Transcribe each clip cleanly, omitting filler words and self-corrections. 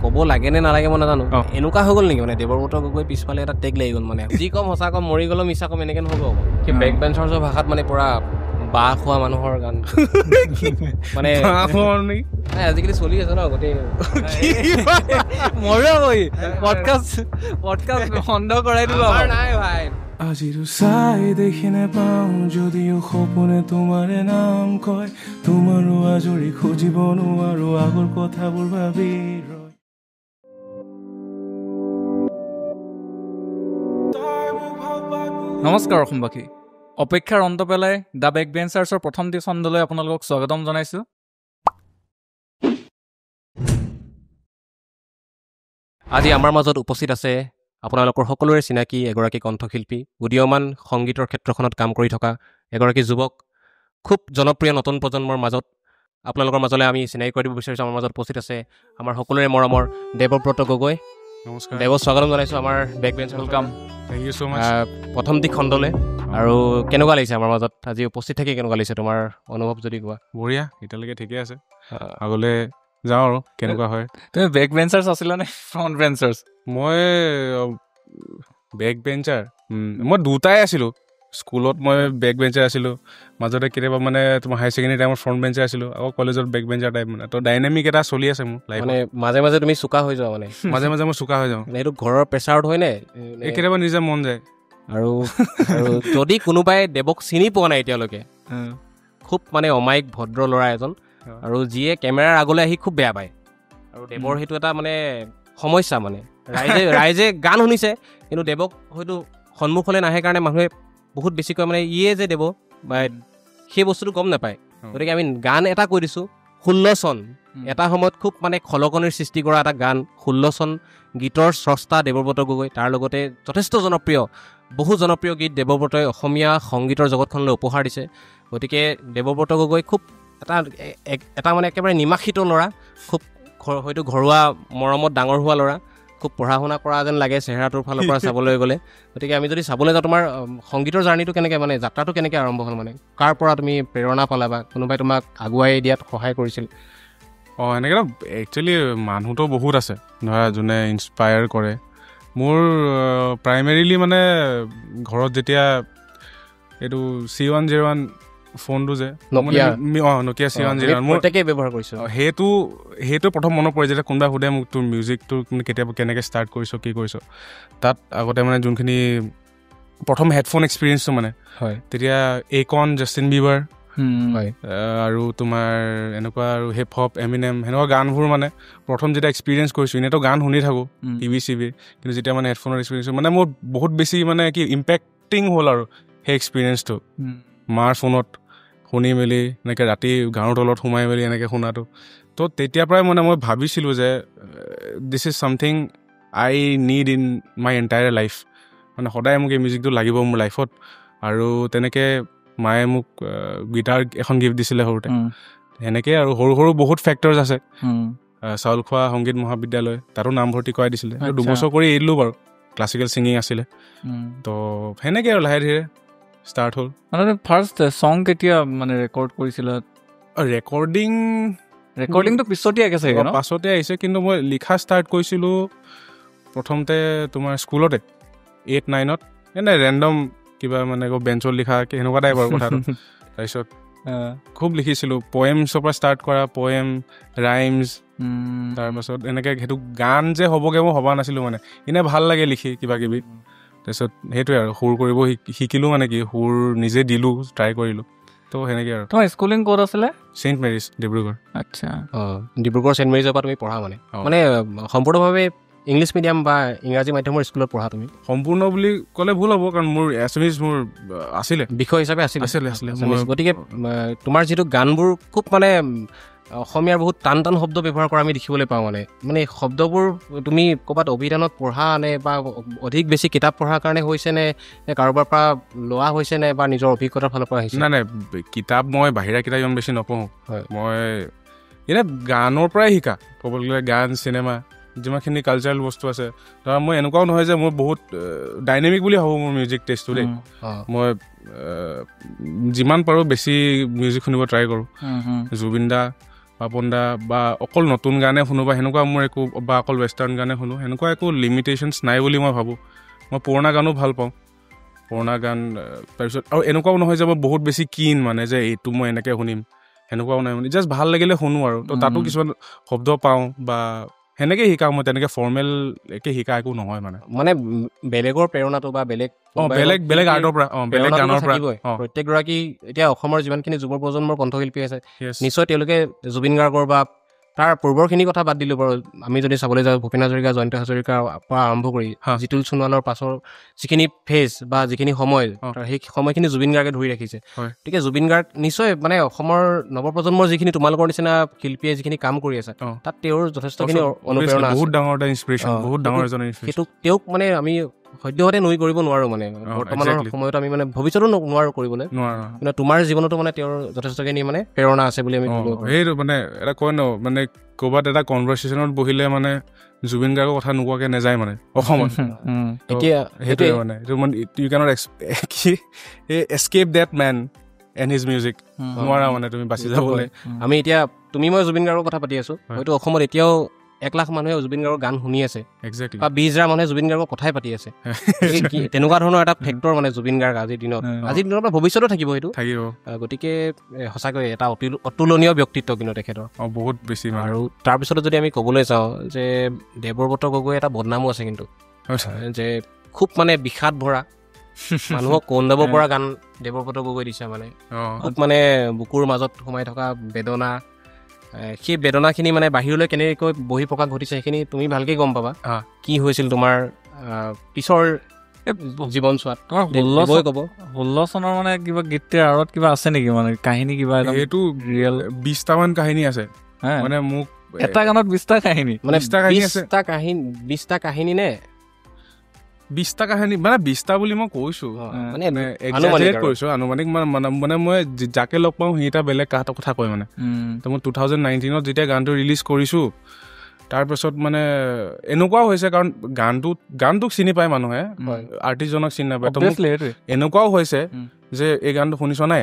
ক'ব লাগে নে নালাগে মই নাজানো এনেকুৱা হৈ গ'ল নেকি মানে দেৱব্ৰত গগৈ পিছফালে এটা টেগ লাগি গ'ল মানে যি কম সঁচা কম মৰি গ'লো মিছা কম এনেকৈ নহ'ব কি বেক বেঞ্চাৰ্ছৰ ভাষাত মানে পুৰা বাঁহ খোৱা মানুহৰ গান মানে আজিকালি চলি আছে ন গোটেই বন্ধ কৰাই দিলো নাই ভাই আজিৰো চাই দেখি নেপাওঁ যদিও সপোনে তোমাৰে নাম কয় তোমাৰো আজৰি খুজিব নোৱাৰো আগৰ কথাবোৰ ভাবি ৰয় নমস্কাৰ অসমবাসী অপেক্ষাৰ অন্ত পেলাই দ্য বেক বেঞ্চাৰ্ছৰ প্ৰথম ছন্দলৈ আপোনালোকক স্বাগতম জনাইছোঁ আজি আমাৰ মাজত উপস্থিত আছে আপোনালোকৰ সকলোৰে চিনাকি এগৰাকী কণ্ঠশিল্পী উদীয়মান সংগীতৰ ক্ষেত্ৰখনত কাম কৰি থকা এগৰাকী যুৱক খুব জনপ্ৰিয় নতুন প্ৰজন্মৰ মাজত আপোনালোকৰ মাজলৈ আমি চিনাকি কৰি দিব বিচাৰিছোঁ আমাৰ মাজত উপস্থিত আছে আমাৰ সকলোৰে মৰমৰ দেৱব্ৰত গগৈ নমস্কাৰ দেৱ স্বাগতম জনাইছোঁ আমাৰ back bencher welcome thank you so' much প্ৰথম খণ্ডলৈ আৰু কেনেকুৱা লাগিছে আমাৰ মাজত আজি উপস্থিত থাকি কেনেকুৱা লাগিছে তোমাৰ অনুভৱ যদি কোৱা বঢ়িয়া এতিয়ালৈকে ঠিকে আছে আগলৈ যাওঁ আৰু কেনেকুৱা হয় তুমি বেক বেঞ্চাৰ্ছ আছিলা নে ফ্ৰণ্ট বেঞ্চাৰ্ছ মই বেক বেঞ্চাৰ মই দুটাই আছিলোঁ স্কুলত মই বেক বেঞ্চাৰ আছিলোঁ মাজতে কেতিয়াবা মানে তোমাৰ হায়াৰ ছেকেণ্ডেৰী টাইমত ফ্ৰণ্ট বেঞ্চাৰ আছিলোঁ আকৌ কলেজত বেক বেঞ্চাৰ টাইপ মানে তো ডাইনামিক এটা চলি আছে মোৰ লাইফত মানে মাজে মাজে তুমি চোকা হৈ যোৱা মানে মাজে মাজে মই চোকা হৈ যাওঁ এইটো ঘৰৰ প্ৰেছাৰত হয় নে এই কেতিয়াবা নিজে মন যায় আৰু যদি কোনোবাই দেৱক চিনি পোৱা নাই এতিয়ালৈকে খুব মানে অমায়িক ভদ্ৰ ল'ৰা এজন আৰু যিয়ে কেমেৰাৰ আগলৈ আহি খুব বেয়া পায় আৰু দেৱৰ সেইটো এটা মানে সমস্যা মানে ৰাইজে গান শুনিছে কিন্তু দেৱক হয়তো সন্মুখলৈ নাহে কাৰণে মানুহে বহুত বেছিকৈ মানে ইয়ে যে দেৱ বা সেই বস্তুটো গম নাপায় গতিকে আমি গান এটা কৈ দিছোঁ 16 চন এটা সময়ত খুব মানে খলকনিৰ সৃষ্টি কৰা এটা গান 16 চন গীতৰ স্ৰষ্টা দেৱব্ৰত গগৈ তাৰ লগতে যথেষ্ট জনপ্ৰিয় বহু জনপ্ৰিয় গীত দেৱব্ৰতই অসমীয়া সংগীতৰ জগতখনলৈ উপহাৰ দিছে গতিকে দেৱব্ৰত গগৈ খুব এটা মানে একেবাৰে নিমাখিত ল'ৰা খুব হয়তো ঘৰুৱা মৰমত ডাঙৰ হোৱা ল'ৰা খুব পঢ়া শুনা কৰা যেন লাগে চেহেৰাটোৰ ফালৰ পৰা চাবলৈ গ'লে গতিকে আমি যদি চাবলৈ যাওঁ তোমাৰ সংগীতৰ জাৰ্ণিটো কেনেকৈ মানে যাত্ৰাটো কেনেকৈ আৰম্ভ হ'ল মানে কাৰ পৰা তুমি প্ৰেৰণা পালা বা কোনোবাই তোমাক আগুৱাই দিয়াত সহায় কৰিছিল এনেকৈ একচুৱেলি মানুহতো বহুত আছে ধৰা যোনে ইনস্পায়াৰ কৰে মোৰ প্ৰাইমেৰিলি মানে ঘৰত যেতিয়া এইটো C101 ফোনটো যে নকিয়া C101 মোৰ তাকে ব্যৱহাৰ কৰিছোঁ সেইটো প্ৰথম মনত পৰে যেতিয়া কোনোবাই সোধে মোক তোৰ মিউজিকটো কেতিয়াবা কেনেকৈ ষ্টাৰ্ট কৰিছ কি কৰিছ তাত আগতে মানে যোনখিনি প্ৰথম হেডফোন এক্সপিৰিয়েঞ্চটো মানে হয় তেতিয়া একন জাষ্টিন বিবাৰ হয় আৰু তোমাৰ এনেকুৱা আৰু হিপ হপ এমিনেম সেনেকুৱা গানবোৰ মানে প্ৰথম যেতিয়া এক্সপিৰিয়েঞ্চ কৰিছোঁ এনেইতো গান শুনি থাকোঁ টিভি কিন্তু যেতিয়া মানে হেডফোনৰ এক্সপিৰিয়েঞ্চ মানে মোৰ বহুত বেছি মানে কি ইম্পেক্টিং হ'ল আৰু সেই এক্সপিৰিয়েঞ্চটো মাৰ ফোনত শুনি মেলি এনেকৈ ৰাতি গাঁৱৰ তলত সোমাই মেলি এনেকৈ শুনাটো তো তেতিয়াৰ পৰাই মানে মই ভাবিছিলোঁ যে this is something I need in my entire life মানে সদায় মোক এই মিউজিকটো লাগিব মোৰ লাইফত আৰু তেনেকৈ মায়ে মোক গিটাৰ এখন গিফ্ট দিছিলে সৰুতে সেনেকৈ আৰু সৰু সৰু বহুত ফেক্টৰ্ছ আছে চাউলখোৱা সংগীত মহাবিদ্যালয় তাতো নামভৰ্তি কৰাই দিছিলে 2 বছৰ কৰি এৰিলোঁ বাৰু ক্লাছিকেল ছিংগিং আছিলে তো সেনেকৈ আৰু লাহে ধীৰে ষ্টাৰ্ট হ'ল মানে ফাৰ্ষ্ট ছং কেতিয়া মানে ৰেকৰ্ড কৰিছিলা ৰেকৰ্ডিংটো পিছতে আহিছে পাছতে আহিছে কিন্তু মই লিখা ষ্টাৰ্ট কৰিছিলোঁ প্ৰথমতে তোমাৰ স্কুলতে 8-9ত এনে ৰেণ্ডম কিবা মানে বেঞ্চত লিখা সেনেকুৱা টাইপ আৰু কথাটো তাৰপিছত খুব লিখিছিলোঁ পয়েমছৰ পৰা ষ্টাৰ্ট কৰা পয়েম ৰাইমছ তাৰপাছত এনেকৈ সেইটো গান যে হ'বগৈ মই ভবা নাছিলোঁ মানে এনেই ভাল লাগে লিখি কিবা কিবি তাৰপিছত সেইটোৱে আৰু সুৰ কৰিব শিকিলোঁ মানে কি সুৰ নিজে দিলোঁ ট্ৰাই কৰিলোঁ তো সেনেকৈ আৰু তোমাৰ স্কুলিং ক'ত আছিলে ছেইণ্ট মেৰিজ ডিব্ৰুগড় আচ্ছা ডিব্ৰুগড় ছেইণ্ট মেৰিজৰ পৰা তুমি পঢ়া মানে সম্পূৰ্ণভাৱে ইংলিছ মিডিয়াম বা ইংৰাজী মাধ্যমৰ স্কুলত পঢ়া তুমি সম্পূৰ্ণ বুলি ক'লে ভুল হ'ব কাৰণ মোৰ এছামিজ মোৰ আছিলে বিষয় হিচাপে আছিলে গতিকে তোমাৰ যিটো গানবোৰ খুব মানে অসমীয়াৰ বহুত টান শব্দ ব্যৱহাৰ কৰা আমি দেখিবলৈ পাওঁ মানে শব্দবোৰ তুমি ক'ৰবাত অভিধানত পঢ়া নে বা অধিক বেছি কিতাপ পঢ়াৰ কাৰণে হৈছে নে কাৰোবাৰ পৰা লোৱা হৈছে নে বা নিজৰ অভিজ্ঞতাৰ ফালৰ পৰা আহিছে নাই কিতাপ মই বাহিৰা কিতাপ ইমান বেছি নপঢ়োঁ মই এনে গানৰ পৰাই শিকা ক'বলৈ গ'লে গান চিনেমা যিমানখিনি কালচাৰেল বস্তু আছে ধৰা মই এনেকুৱাও নহয় যে মই বহুত ডাইনেমিক বুলি ভাবোঁ মোৰ মিউজিক টেষ্টটো দেই মই যিমান পাৰোঁ বেছি মিউজিক শুনিব ট্ৰাই কৰোঁ জুবিন দা পাপন দা বা অকল নতুন গানে শুনো বা সেনেকুৱা মোৰ একো বা অকল ৱেষ্টাৰ্ণ গানে শুনো সেনেকুৱা একো লিমিটেশ্যনছ নাই বুলি মই ভাবোঁ মই পুৰণা গানো ভাল পাওঁ পুৰণা গান তাৰপিছত আৰু এনেকুৱাও নহয় যে মই বহুত বেছি কিন মানে যে এইটো মই এনেকৈ শুনিম সেনেকুৱাও নাই মানে জাষ্ট ভাল লাগিলে শুনো আৰু তো তাতো কিছুমান শব্দ পাওঁ বা সেনেকৈ শিকাওঁ মই তেনেকৈ ফৰ্মেল একে শিকা একো নহয় মানে বেলেগৰ প্ৰেৰণাটো বা বেলেগ আৰ্টৰ পৰা বেলেগ গানৰ পৰা প্ৰত্যেকগৰাকী এতিয়া অসমৰ যিমানখিনি যুৱ প্ৰজন্মৰ কণ্ঠশিল্পী আছে নিশ্চয় তেওঁলোকে জুবিন গাৰ্গৰ বা তাৰ পূৰ্বৰখিনি কথা বাদ দিলোঁ বাৰু আমি যদি চাবলৈ যাওঁ ভূপেন হাজৰিকা জয়ন্ত হাজৰিকাৰ পৰা আৰম্ভ কৰি জিতুল সোণোৱালৰ পাছৰ যিখিনি ফেজ বা যিখিনি সময় সেই সময়খিনি জুবিন গাৰ্গে ধৰি ৰাখিছে গতিকে জুবিন গাৰ্গ নিশ্চয় মানে অসমৰ নৱপ্ৰজন্মৰ যিখিনি তোমালোকৰ নিচিনা শিল্পীয়ে যিখিনি কাম কৰি আছে তাত তেওঁৰ যথেষ্টখিনি অনুপ্ৰেৰণা বহুত ডাঙৰ এটা ইনস্পিৰেশ্যন বহুত ডাঙৰ এজন সেইটো তেওঁক মানে আমি সদ্যহতে নুই কৰিব নোৱাৰো মানে বৰ্তমানৰ সময়ত আমি মানে ভৱিষ্যতো নোৱাৰো কৰিবলৈ কিন্তু তোমাৰ জীৱনতো মানে তেওঁৰ যথেষ্টখিনি মানে প্ৰেৰণা আছে বুলি আমি সেইটো মানে এটা কয় ন মানে ক'ৰবাত এটা কনভাৰ্চেশ্যনত বহিলে মানে জুবিন গাৰ্গৰ কথা নোকোৱাকৈ নাযায় মানে অসমত এতিয়া সেইটোৱে মানে এইটো মানে you can't escape that man and his music নোৱাৰা মানে তুমি বাচি যাবলৈ আমি এতিয়া তুমি মই জুবিন গাৰ্গৰ কথা পাতি আছো হয়তো অসমত এতিয়াও 1 লাখ মানুহে জুবিন গাৰ্গৰ গান শুনি আছে বা 20,000 মানুহে জুবিন গাৰ্গৰ কথাই পাতি আছে তেনেকুৱা ধৰণৰ এটা ফেক্টৰ মানে জুবিন গাৰ্গ আজিৰ দিনত বা ভৱিষ্যতো থাকিব সেইটো গতিকে সঁচাকৈ এটা অতুলনীয় ব্যক্তিত্ব কিন্তু তেখেতৰ বহুত বেছি আৰু তাৰপিছতো যদি আমি ক'বলৈ যাওঁ যে দেৱব্ৰত গগৈ এটা বদনামো আছে কিন্তু যে খুব মানে বিষাদ ভৰা মানুহক কন্দাব পৰা গান দেৱব্ৰত গগৈ দিছে মানে খুব মানে বুকুৰ মাজত সোমাই থকা বেদনা সেই বেদনাখিনি মানে বাহিৰলৈ কেনেকৈ বহি প্ৰকাশ ঘটিছে সেইখিনি তুমি ভালকে গম পাবা কি হৈছিল তোমাৰ পিছৰ জীৱন চোৱাত তোমাৰ 16 চনৰ মানে কিবা গীতটোৰ আঁৰত কিবা আছে নেকি মানে কাহিনী কিবা সেইটো ৰিয়েল 20টা মান কাহিনী আছে মানে মোক এটা গানত 20টা কাহিনী মানে 20টা কাহিনী নে 20টা কাহিনী মানে 20টা বুলি মই কৈছো মানে এক্সাজাৰেট কৰিছো আনুমানিক মানে মই যাকে লগ পাওঁ সি এটা বেলেগ কথা কয় মানে তো মই 2019ত যেতিয়া গানটো ৰিলিজ কৰিছো তাৰপিছত মানে এনেকুৱাও হৈছে কাৰণ গানটোক চিনি পায় মানুহে আৰ্টিষ্টজনক চিনি নাপায় এনেকুৱাও হৈছে যে এই গানটো শুনিছ নাই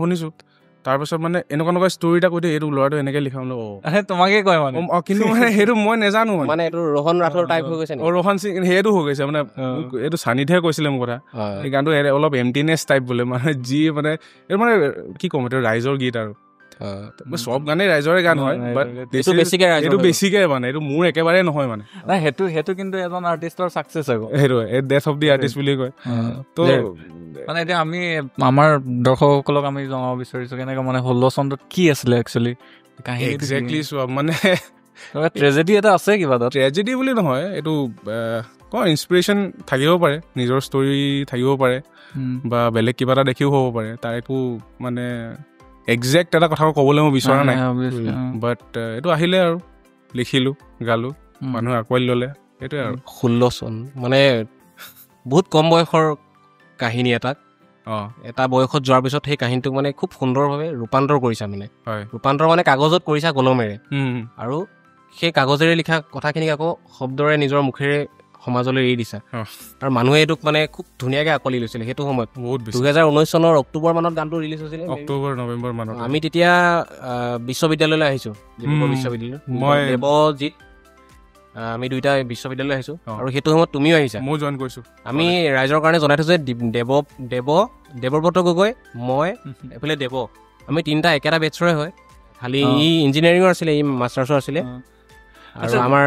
শুনিছো তাৰপিছত মানে এনেকুৱা ষ্টৰি এটা কৈ দিয়ে এইটো ল'ৰাটো এনেকে লিখা তোমাকে কয় মানে কিন্তু মানে সেইটো মই নাজানো মানে এইটো ৰহন ৰাঠৰ টাইপ হৈ গৈছে ৰহন সিং সেইটো হৈ গৈছে মানে এইটো সানিধেহে কৈছিলে মোৰ কথা এই গানটো অলপ এমটিনেছ টাইপ বোলে মানে যি মানে এইটো মানে কি ক'ম এইটো ৰাইজৰ গীত আৰু চব গানেই ৰাইজৰে গান হয় এইটো বেছিকে মানে এইটো মোৰ একেবাৰে নহয় মানে সেইটো কিন্তু এজন আৰ্টিষ্টৰ চাকচেছ আকৌ সেইটো ডেথ অফ দি আৰ্টিষ্ট বুলি কয় তো মানে এতিয়া আমি আমাৰ দৰ্শকসকলক আমি জনাব বিচাৰিছো কেনেকৈ মানে 16 চনত কি আছিলে একচুৱেলি কাহিনী একজেক্টলি চোৱা মানে ট্ৰেজেডি এটা আছে কিবা এটা ট্ৰেজেডি বুলি নহয় এইটো ইনস্পিৰেশ্যন থাকিব পাৰে নিজৰ ষ্টৰি থাকিব পাৰে বা বেলেগ কিবা এটা দেখিও হ'ব পাৰে তাৰ একো মানে একজেক্ট এটা কথা ক'বলৈ মই বিচৰা নাই বাট এইটো আহিলে আৰু লিখিলোঁ গালোঁ মানুহে আঁকোৱালি ল'লে সেইটোৱে আৰু 16 চন মানে বহুত কম বয়সৰ কাহিনী এটা বয়সত যোৱাৰ পিছত সেই কাহিনীটোক মানে খুব সুন্দৰভাৱে ৰূপান্তৰ কৰিছা মানে ৰূপান্তৰ মানে কাগজত কৰিছা কলমেৰে আৰু সেই কাগজেৰে লিখা কথাখিনিক আকৌ শব্দৰে নিজৰ মুখেৰে সমাজলৈ এৰি দিছা আৰু মানুহে এইটোক মানে খুব ধুনীয়াকৈ আঁকোৱালি লৈছিলে সেইটো সময়ত 2019 চনৰ অক্টোবৰ মানত গানটো ৰিলিজ হৈছিলে অক্টোবৰ নৱেম্বৰ মানত আমি তেতিয়া বিশ্ববিদ্যালয়লৈ আহিছোঁ বিশ্ববিদ্যালয় মই দেৱজিত আমি দুইটা বিশ্ববিদ্যালয়লৈ আহিছোঁ আৰু সেইটো সময়ত তুমিও আহিছা মই জইন কৰিছোঁ আমি ৰাইজৰ কাৰণে জনাই থৈছোঁ যে দেৱব্ৰত গগৈ মই এইফালে দেৱ আমি 3টা একেটা বেটছৰে হয় খালি ই ইঞ্জিনিয়াৰিঙৰ আছিলে ই মাষ্টাৰ্ছৰ আছিলে আৰু আমাৰ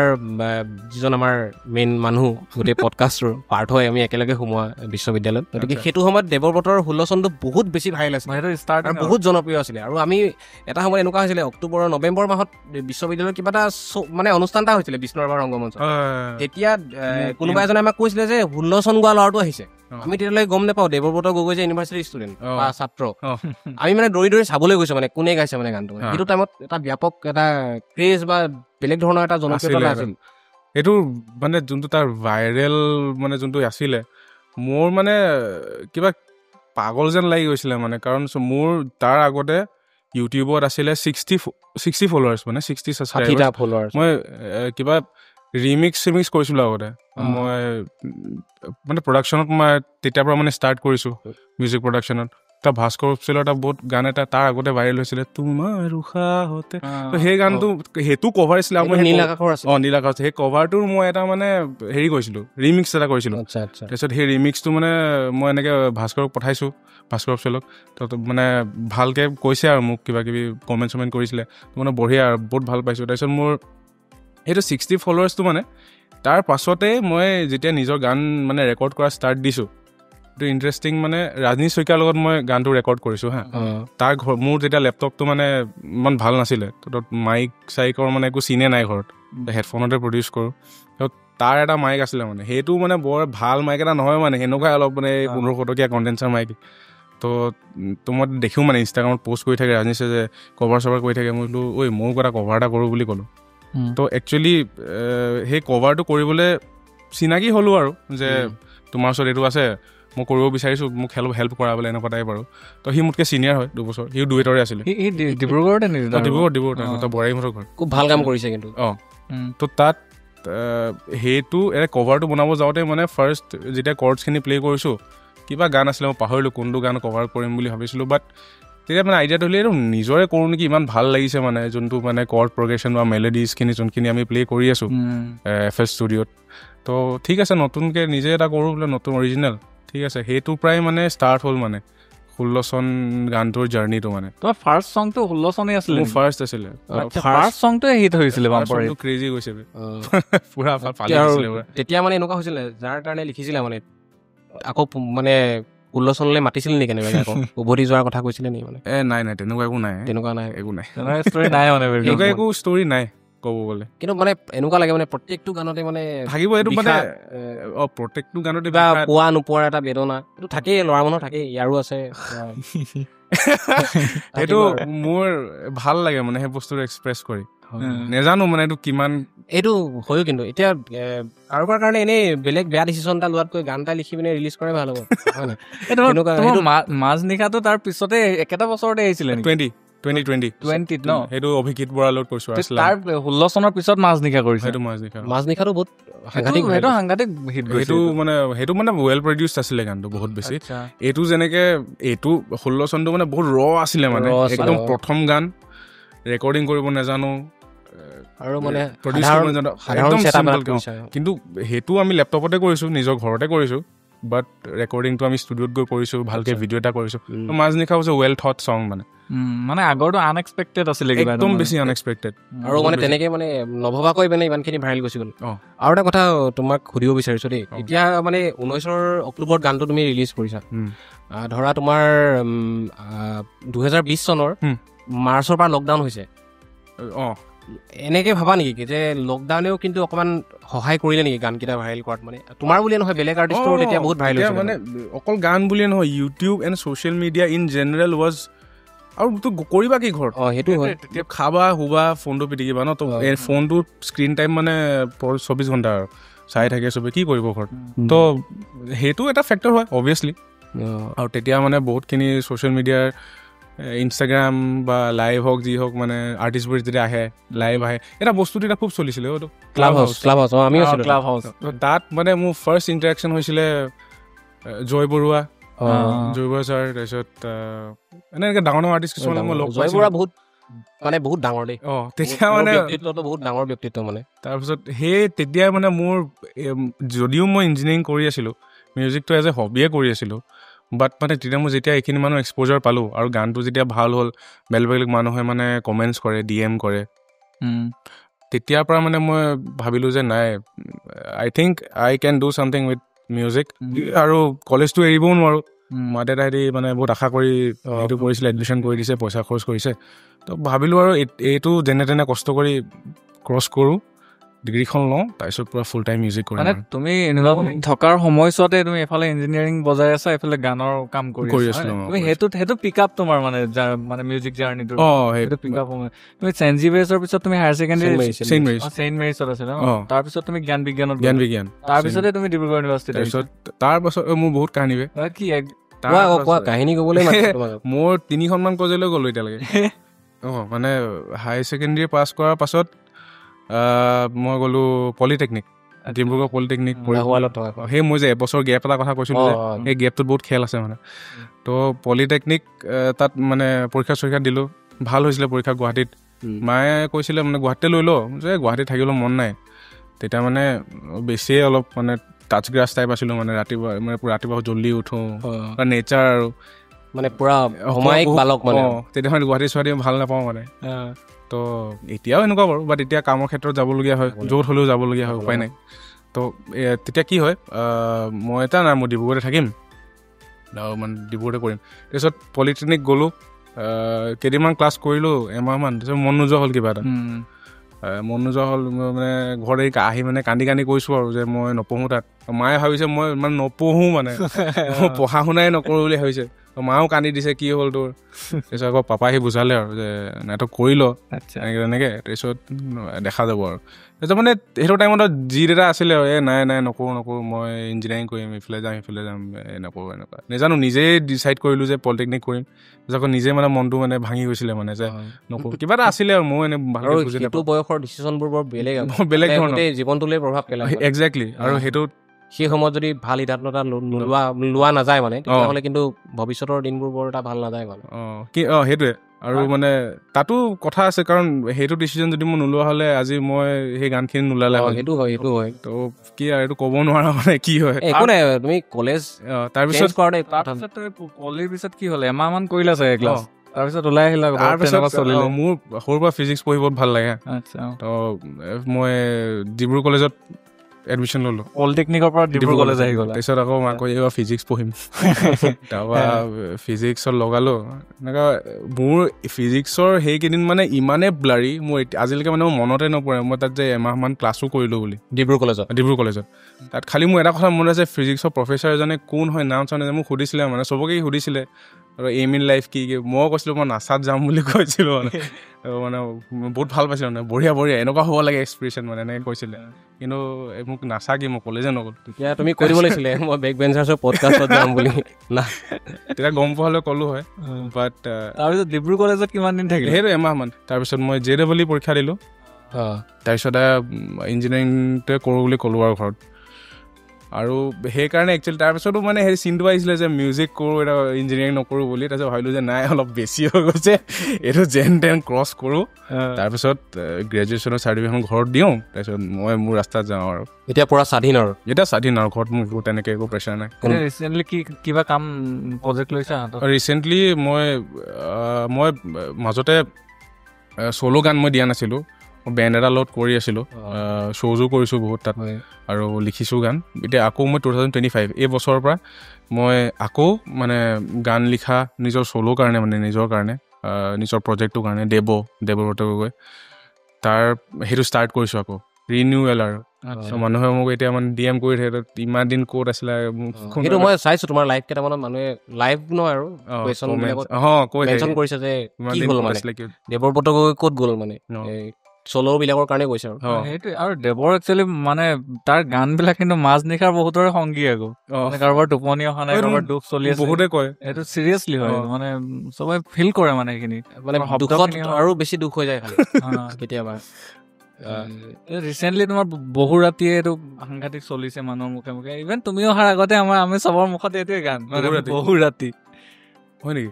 যিজন আমাৰ মেইন মানুহ গোটেই পডকাষ্টৰ পাৰ্ট হয় আমি একেলগে সোমোৱা বিশ্ববিদ্যালয়ত গতিকে সেইটো সময়ত দেৱব্ৰতৰ 16 চনটো বহুত বেছি ভাইৰেল আছিলে আৰু বহুত জনপ্ৰিয় আছিলে আৰু আমি এটা সময়ত এনেকুৱা হৈছিলে অক্টোবৰ নৱেম্বৰ মাহত বিশ্ববিদ্যালয়ত কিবা এটা মানে অনুষ্ঠান এটা হৈছিলে বিষ্ণুৰাভা ৰংগমঞ্চ তেতিয়া কোনোবা এজনে আমাক কৈছিলে যে 16 চন গোৱা ল'ৰাটো আহিছে আমি তেতিয়ালৈ গম নাপাওঁ দেৱব্ৰত গগৈ যে ইউনিভাৰ্চিটিৰ ষ্টুডেণ্ট বা ছাত্ৰ আমি মানে দৌৰি দৌৰি চাবলৈ গৈছোঁ মানে কোনে গাইছে মানে গানটো সেইটো টাইমত এটা ব্যাপক এটা ক্ৰেজ বা বেলেগ ধৰণৰ এটা জনপ্ৰিয়তা আছিল এইটো মানে যোনটো তাৰ ভাইৰেল মানে যোনটো আছিলে মোৰ মানে কিবা পাগল যেন লাগি গৈছিলে মানে কাৰণ মোৰ তাৰ আগতে ইউটিউবত আছিলে 60 ফলোৱাৰ্ছ মানে 60 ছাবস্ক্ৰাইবাৰ মই কিবা ৰিমিক্স কৰিছিলোঁ আগতে মই মানে প্ৰডাকশ্যনত মই তেতিয়াৰ পৰা মানে ষ্টাৰ্ট কৰিছোঁ মিউজিক প্ৰডাকশ্যনত এটা ভাস্কৰ উপচেলৰ এটা বহুত গান এটা তাৰ আগতে ভাইৰেল হৈছিলে তোমাৰ উশাহতে সেই গানটো সেইটো কভাৰ আছিলে নীল আকাশৰ আছে নীল আকাশ সেই কভাৰটোৰ মই এটা মানে হেৰি কৰিছিলোঁ ৰিমিক্স এটা কৰিছিলোঁ তাৰপিছত সেই ৰিমিক্সটো মানে মই এনেকৈ ভাস্কৰক পঠাইছোঁ ভাস্কৰ উপচেলক তো মানে ভালকৈ কৈছে আৰু মোক কিবা কিবি কমেণ্ট চমেণ্ট কৰিছিলে তো মানে বঢ়িয়া আৰু বহুত ভাল পাইছোঁ তাৰপিছত মোৰ সেইটো 60 ফলোৱাৰ্ছটো মানে তাৰ পাছতে মই যেতিয়া নিজৰ গান মানে ৰেকৰ্ড কৰা ষ্টাৰ্ট দিছোঁ এইটো ইণ্টাৰেষ্টিং মানে ৰাজনীশ শইকীয়াৰ লগত মই গানটো ৰেকৰ্ড কৰিছোঁ হা তাৰ ঘৰ মোৰ যেতিয়া লেপটপটো মানে ইমান ভাল নাছিলে তো তাত মাইক চাইকৰ মানে একো চিনে নাই ঘৰত হেডফোনতে প্ৰডিউচ কৰোঁ তো তাৰ এটা মাইক আছিলে মানে সেইটো মানে বৰ ভাল মাইক এটা নহয় মানে সেনেকুৱাই অলপ মানে 1500 টকীয়া কণ্ডেঞ্চাৰ মাইক তো মই দেখিও মানে ইনষ্টাগ্ৰামত পষ্ট কৰি থাকে ৰাজনীশে যে কভাৰ চভাৰ কৰি থাকে মই বোলো ঐ ময়ো এটা কভাৰ এটা কৰোঁ বুলি ক'লোঁ তো একচুৱেলি সেই কভাৰটো কৰিবলৈ চিনাকি হ'লোঁ আৰু যে তোমাৰ ওচৰত এইটো আছে মই কৰিব বিচাৰিছোঁ মোক হেল্প কৰা বোলে এনেকুৱা টাইপ আৰু তো সি মোতকৈ ছিনিয়ৰ হয় 2 বছৰ সিও ডুৱেটৰে আছিলে ডিব্ৰুগড়তে ডিব্ৰুগড় বৰাইমুঠৰ ঘৰ খুব ভাল কাম কৰিছে কিন্তু তো তাত সেইটো এটা কভাৰটো বনাব যাওঁতে মানে ফাৰ্ষ্ট যেতিয়া কৰ্ডছখিনি প্লে' কৰিছোঁ কিবা গান আছিলে মই পাহৰিলোঁ কোনটো গান কভাৰ কৰিম বুলি ভাবিছিলোঁ বাট তেতিয়া মানে আইডিয়াটো হ'লে এইটো নিজৰে কৰোঁ নেকি ইমান ভাল লাগিছে মানে যোনটো মানে কৰ্ড প্ৰগ্ৰেশ্যন বা মেলোডিজখিনি যোনখিনি আমি প্লে' কৰি আছোঁ FL ষ্টুডিঅ'ত তো ঠিক আছে নতুনকৈ নিজে এটা কৰোঁ বোলে নতুন অৰিজিনেল ঠিক আছে সেইটো প্ৰায় মানে ষ্টাৰ্ট হ'ল মানে 16 চন গানটোৰ জাৰ্ণিটো মানে তোমাৰ ফাৰ্ষ্ট চংটো 16 চনেই আছিলে মোৰ ফাৰ্ষ্ট আছিলে ফাৰ্ষ্ট চংটোৱে হিট হৈছিলে বাম্পাৰটো ক্ৰেজি গৈছে পুৰা পালি গৈছিলে তেতিয়া মানে এনেকুৱা হৈছিলে যাৰ কাৰণে লিখিছিলে মানে আকৌ মানে 16 চনলৈ মাতিছিল নেকি কেনেবাকৈ আকৌ উভতি যোৱাৰ কথা কৈছিলে নেকি মানে নাই তেনেকুৱা একো নাই ষ্টৰি নাই মানে একো ষ্টৰি নাই ক'ব গ'লে কিন্তু মানে এনেকুৱা লাগে মানে প্ৰত্যেকটো গানতে মানে থাকিব এইটো মানে প্ৰত্যেকটো গানতে কিবা পোৱা নোপোৱাৰ এটা বেদনা এইটো থাকেই ল'ৰা মানুহৰ থাকেই ইয়াৰো আছে সেইটো মোৰ ভাল লাগে মানে সেই বস্তুটো এক্সপ্ৰেছ কৰি নেজানো মানে এইটো কিমান এইটো হয়ো কিন্তু এতিয়া কাৰোবাৰ কাৰণে এনেই বেলেগ বেয়া ডিচিশ্যন এটা লোৱাতকৈ গান এটা লিখি পিনে ৰিলিজ কৰে ভাল হ'ব মাজ নিশাটো তাৰ পিছতে একেটা বছৰতে আহিছিলে 2020 ন সেইটো অভিজিত বৰাৰ লগত কৈছো তাৰ 16 চনৰ পিছত মাজ নিশা কৰিছে মাজ নিশাটো বহুত সাংঘাতিক হিট গৈছে সেইটো মানে ৱেল প্ৰডিউচড আছিলে গানটো বহুত বেছি এইটো যেনেকে এইটো 16 চনটো মানে বহুত ৰ আছিলে মানে একদম প্ৰথম গান ৰেকৰ্ডিং কৰিব নাজানো আৰু মানে একদম চিম্পল কিন্তু সেইটো আমি লেপটপতে কৰিছোঁ নিজৰ ঘৰতে কৰিছোঁ বাট ৰেকৰ্ডিংটো আমি ষ্টুডিঅ'ত গৈ কৰিছোঁ ভালকৈ ভিডিঅ' এটা কৰিছোঁ মাজ নিশা হৈছে ৱেল থট চং মানে আগৰটো আনএক্সপেক্টেড আছিলে একদম বেছি আনএক্সপেক্টেড আৰু মানে তেনেকে মানে নভবাকৈ মানে ইমানখিনি ভাইৰেল গুচি গ'ল আৰু এটা কথা তোমাক সুধিব বিচাৰিছোঁ দেই এতিয়া মানে 19 অক্টোবৰত গানটো তুমি ৰিলিজ কৰিছা ধৰা তোমাৰ 2020 চনৰ মাৰ্চৰ পৰা লকডাউন হৈছে এনেকে ভাবা নেকি যে লকডাউনেও কিন্তু অকমান সহায় কৰিলে নেকি গানকেইটা ভাইৰেল কৰাত মানে তোমাৰ বুলিয়ে নহয় বেলেগ আৰ্টিষ্টৰ তেতিয়া বহুত ভাইৰেল হৈছে মানে অকল গান বুলিয়ে নহয় YouTube and social media in general was আৰু তো কৰিবা কি ঘৰত সেইটো হয় তেতিয়া খাবা শুবা ফোনটো পিটিকিবা ন তো ফোনটো স্ক্ৰীণ টাইম মানে 24 ঘণ্টা আৰু চাই থাকে চবে কি কৰিব ঘৰত তো সেইটো এটা ফেক্টৰ হয় অবভিয়াছলি আৰু তেতিয়া মানে বহুতখিনি ছ'চিয়েল মিডিয়াৰ ইনষ্টাগ্ৰাম বা লাইভ হওক যি হওক মানে আৰ্টিষ্টবোৰ যেতিয়া আহে লাইভ আহে এটা বস্তু তেতিয়া খুব চলিছিলে ক্লাব হাউচ তাত মানে মোৰ ফাৰ্ষ্ট ইণ্টাৰেকশ্যন হৈছিলে জয় বৰুৱা ছাৰ তাৰপিছত এনেকৈ ডাঙৰ আৰ্টিষ্ট কিছুমান মই লগ পাইছিলোঁ বহুত ডাঙৰ দেই তেতিয়া মানে বহুত ডাঙৰ ব্যক্তিত্ব মানে তাৰপিছত সেই তেতিয়াই মানে মোৰ যদিও মই ইঞ্জিনিয়াৰিং কৰি আছিলোঁ মিউজিকটো এজ এ হবিয়ে কৰি আছিলোঁ বাট মানে তেতিয়া মই যেতিয়া এইখিনি মানুহ এক্সপ'জাৰ পালোঁ আৰু গানটো যেতিয়া ভাল হ'ল বেলেগ মানুহে মানে কমেণ্টছ কৰে DM কৰে তেতিয়াৰ পৰা মানে মই ভাবিলোঁ যে নাই I think I can do something with music আৰু কলেজটো এৰিবও নোৱাৰোঁ মা দেউতাহঁতি মানে বহুত আশা কৰি সেইটো কৰিছিলে এডমিশ্যন কৰি দিছে পইচা খৰচ কৰিছে তো ভাবিলোঁ আৰু এইটো যেনে তেনে কষ্ট কৰি ক্ৰছ কৰোঁ ডিগ্ৰীখন লওঁ তাৰপিছত পুৰা ফুল টাইম মিউজিক কৰিম মানে তুমি থকাৰ সময়ছোৱাতে তুমি এফালে ইঞ্জিনিয়াৰিং বজাই আছা এফালে গানৰ কাম কৰি আছিলো তুমি সেইটো পিক আপ তোমাৰ মানে মিউজিক জাৰ্নিটো সেইটো পিক আপ তুমি চেণ্ট জিভেছৰ পিছত তুমি হায়াৰ ছেকেণ্ডেৰী চেইণ্ট মেৰিছত আছিলা তাৰপিছত তুমি জ্ঞান বিজ্ঞান তাৰপিছতে তুমি ডিব্ৰুগড় ইউনিভাৰ্চিটি তাৰপাছত মোৰ বহুত কাহিনী কি কাহিনী ক'বলৈ মোৰ 3খনমান কলেজলৈ গ'লো এতিয়ালৈকে মানে হায়াৰ ছেকেণ্ডেৰী পাছ কৰাৰ পাছত মই গ'লোঁ পলিটেকনিক ডিব্ৰুগড় পলিটেকনিক সেই মই যে এবছৰ গেপ এটা কথা কৈছিলোঁ যে সেই গেপটোত বহুত খেল আছে মানে তো পলিটেকনিক তাত মানে পৰীক্ষা দিলোঁ ভাল হৈছিলে পৰীক্ষা গুৱাহাটীত মায়ে কৈছিলে মানে গুৱাহাটীতে লৈ ল যে গুৱাহাটীত থাকিবলৈ মন নাই তেতিয়া মানে বেছিয়ে অলপ মানে টাচ গ্ৰাছ টাইপ আছিলোঁ মানে ৰাতিপুৱা জল্দি উঠোঁ নেচাৰ আৰু মানে পুৰা অমায়িক বালক মানে তেতিয়া মানে গুৱাহাটী চোৱাহাটী ভাল নাপাওঁ মানে তো এতিয়াও এনেকুৱা বাৰু বাট এতিয়া কামৰ ক্ষেত্ৰত যাবলগীয়া হয় য'ত হ'লেও যাবলগীয়া হয় উপায় নাই তো তেতিয়া কি হয় মই মই ডিব্ৰুগড়তে থাকিম মানে ডিব্ৰুগড়তে কৰিম তাৰপিছত পলিটেকনিক গ'লোঁ কেইদিনমান ক্লাছ কৰিলোঁ এমাহমান তাৰপিছত মন নোযোৱা হ'ল কিবা এটা মন নোযোৱা হ'ল মানে ঘৰত আহি মানে কান্দি কৈছোঁ আৰু যে মই নপঢ়োঁ তাত মায়ে ভাবিছে মই মানে নপঢ়োঁ মানে পঢ়া শুনাই নকৰোঁ বুলি ভাবিছে মাও কান্দি দিছে কি হ'ল তোৰ তাৰপিছত আকৌ পাপাই আহি বুজালে আৰু যে নাটক কৰি ল এনেকৈ তাৰপিছত দেখা যাব আৰু তাৰপিছত মানে সেইটো টাইমত যি এটা আছিলে আৰু নাই নকৰোঁ মই ইঞ্জিনিয়াৰিং কৰিম এইফালে যাম নকৰোঁ এনেকুৱা নাজানো নিজেই ডিচাইড কৰিলোঁ যে পলিটেকনিক কৰিম তাৰপিছত আকৌ নিজে মানে মনটো মানে ভাঙি গৈছিলে মানে যে নকৰোঁ কিবা এটা আছিলে আৰু মই এনে সেইটো বয়সৰ ডিচিশ্যনবোৰ বৰ বেলেগ ধৰণৰ জীৱনটোলৈ প্ৰভাৱ পেলায় একজেক্টলি আৰু সেইটো সেই সময়ত যদি ভাল সিদ্ধান্ত লোৱা নাযায় মানে তেতিয়াহ'লে কিন্তু ভৱিষ্যতৰ দিনবোৰ বৰ এটা ভাল নাযায় মানে সেইটোৱে আৰু মানে তাতো কথা আছে কাৰণ সেইটো ডিচিজন যদি মই নোলোৱা হ'লে আজি মই সেই গানখিনি নোলালে সেইটো হয় তো কি আৰু এইটো ক'ব নোৱাৰা মানে কি হয় একো নাই তুমি কলেজ তাৰপিছত কলেজৰ পিছত কি হ'ল এমাহমান কৰিলা চাগে ক্লাছ তাৰপিছত ওলাই আহিলা মোৰ সৰুৰ পৰা ফিজিক্স পঢ়ি বহুত ভাল লাগে তো মই ডিব্ৰুগড় কলেজত এডমিশ্যন ল'লোঁ পলিটেকনিকৰ পৰা ডিব্ৰুগড় কলেজ আহি গ'ল তাৰপিছত আকৌ মই আকৌ এইবাৰ ফিজিক্স পঢ়িম তাৰপৰা ফিজিক্সত লগালোঁ এনেকুৱা মোৰ ফিজিক্সৰ সেইকেইদিন মানে ইমানেই ব্লাৰি মোৰ আজিলৈকে মানে মোৰ মনতে নপৰে মই তাত যে এমাহমান ক্লাছো কৰিলোঁ বুলি ডিব্ৰুগড় কলেজত তাত খালি মোৰ এটা কথা মনত আছে ফিজিক্সৰ প্ৰফেচাৰ এজনে কোন হয় নাম চানে মোক সুধিছিলে মানে চবকে সুধিছিলে আৰু এইম ইন লাইফ কি মই কৈছিলোঁ মই নাচাত যাম বুলি কৈছিলোঁ মানে বহুত ভাল পাইছিলোঁ মানে বঢ়িয়া এনেকুৱা হ'ব লাগে এক্সপ্ৰেশ্যন মানে এনেকৈ কৈছিলে কিন্তু মোক নাচা কি মই কলেজে নগ'ল তেতিয়া তুমি কৈ দিব লাগিছিলে মই বেক বেঞ্চাৰ্ছৰ পডকাষ্টত যাম বুলি না তেতিয়া গম পোৱা হ'লে ক'লোঁ হয় বাট তাৰপিছত ডিব্ৰুগড় কলেজত কিমান দিন থাকিলে সেইটো এমাহমান তাৰপিছত মই JEE পৰীক্ষা দিলোঁ তাৰপিছতে ইঞ্জিনিয়াৰিংটোৱে কৰোঁ বুলি ক'লোঁ আৰু ঘৰত আৰু সেইকাৰণে একচুৱেলি তাৰপিছতো মানে সেই চিনটো আহিছিলে যে মিউজিক কৰোঁ এটা ইঞ্জিনিয়াৰিং নকৰোঁ বুলি তাৰপিছত ভাবিলোঁ যে নাই অলপ বেছি হৈ গৈছে এইটো যেন তেন ক্ৰছ কৰোঁ তাৰপিছত গ্ৰেজুৱেশ্যনৰ চাৰ্টিফিকেটখন ঘৰত দিওঁ তাৰপিছত মই মোৰ ৰাস্তাত যাওঁ আৰু এতিয়া পুৰা স্বাধীন আৰু ঘৰত মোৰ তেনেকৈ একো প্ৰেছাৰ নাই ৰিচেণ্টলি কিবা কাম প্ৰজেক্ট লৈছা ৰিচেণ্টলি মই মাজতে চ'ল' গান মই দিয়া নাছিলোঁ বেণ্ড এটা লগত কৰি আছিলোঁ শ্ব'জো কৰিছোঁ বহুত তাত আৰু লিখিছোঁ গান এতিয়া আকৌ মই 2025 এই বছৰৰ পৰা মই আকৌ মানে গান লিখা নিজৰ চ'লৰ কাৰণে মানে নিজৰ কাৰণে নিজৰ প্ৰজেক্টটোৰ কাৰণে দেৱব্ৰত গগৈ তাৰ সেইটো ষ্টাৰ্ট কৰিছোঁ আকৌ ৰিনিউৱেল আৰু মানুহে মোক এতিয়া মানে DM কৰি থাকে ইমান দিন ক'ত আছিলে সেইটো মই চাইছোঁ তোমাৰ লাইভ কেইটামানত মানুহে লাইভ নহয় আৰু মেনশ্যন কৰিছে যে কি হ'ল মানে দেৱব্ৰত গগৈ ক'ত গ'ল মানে চ'ল' বিলাকৰ কাৰণে কৈছে আৰু সেইটোৱে আৰু দেৱৰ একচুৱেলি মানে তাৰ গান বিলাক কিন্তু মাজ নিশাৰ বহুতৰে সংগী আকৌ কাৰোবাৰ টোপনি অহা নাই কাৰোবাৰ দুখ চলি আছে বহুতে কয় এইটো চিৰিয়াছলি হয় মানে চবে ফিল কৰে মানে এইখিনি মানে দুখত আৰু বেছি দুখ হৈ যায় কেতিয়াবা ৰিচেণ্টলি তোমাৰ বহু ৰাতিয়ে এইটো সাংঘাতিক চলিছে মানুহৰ মুখে ইভেন তুমি অহাৰ আগতে আমি চবৰ মুখত এইটোৱে গান বহু ৰাতি হয় নেকি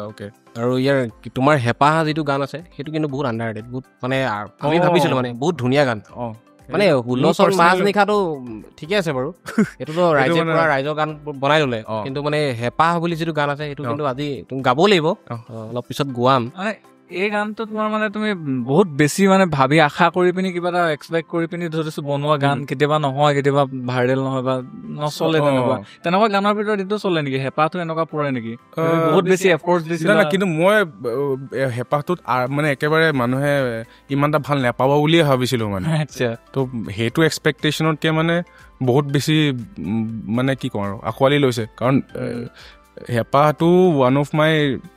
অ'কে আৰু ইয়াৰ তোমাৰ হেঁপাহ যিটো গান আছে সেইটো কিন্তু বহুত আণ্ডাৰৰেটেড বহুত মানে আমি ভাবিছিলোঁ মানে বহুত ধুনীয়া গান মানে 16 চন মাজ নিশাটো ঠিকে আছে বাৰু এইটোতো ৰাইজে পুৰা ৰাইজৰ গান বনাই ল'লে কিন্তু মানে হেঁপাহ বুলি যিটো গান আছে সেইটো কিন্তু আজি তুমি গাব লাগিব অলপ পিছত গোৱাম মানে এই গানটো তোমাৰ মানে তুমি বহুত বেছি মানে ভাবি আশা কৰি পিনি কিবা এটা এক্সপেক্ট কৰি পিনি ধৰিছো বনোৱা গান কেতিয়াবা নহয় কেতিয়াবা ভাইৰেল নহয় বা নচলে তেনেকুৱা গানৰ ভিতৰত এইটো চলে নেকি হেঁপাহটো এনেকুৱা পৰে নেকি বহুত বেছি এফৰ্ট দিছিল কিন্তু মই হেঁপাহটোত মানে একেবাৰে মানুহে ইমান এটা ভাল নাপাব বুলিয়ে ভাবিছিলোঁ মানে তো সেইটো এক্সপেক্টেশ্যনতকৈ মানে বহুত বেছি মানে কি কওঁ আৰু আঁকোৱালি লৈছে কাৰণ হেপাহটো one of my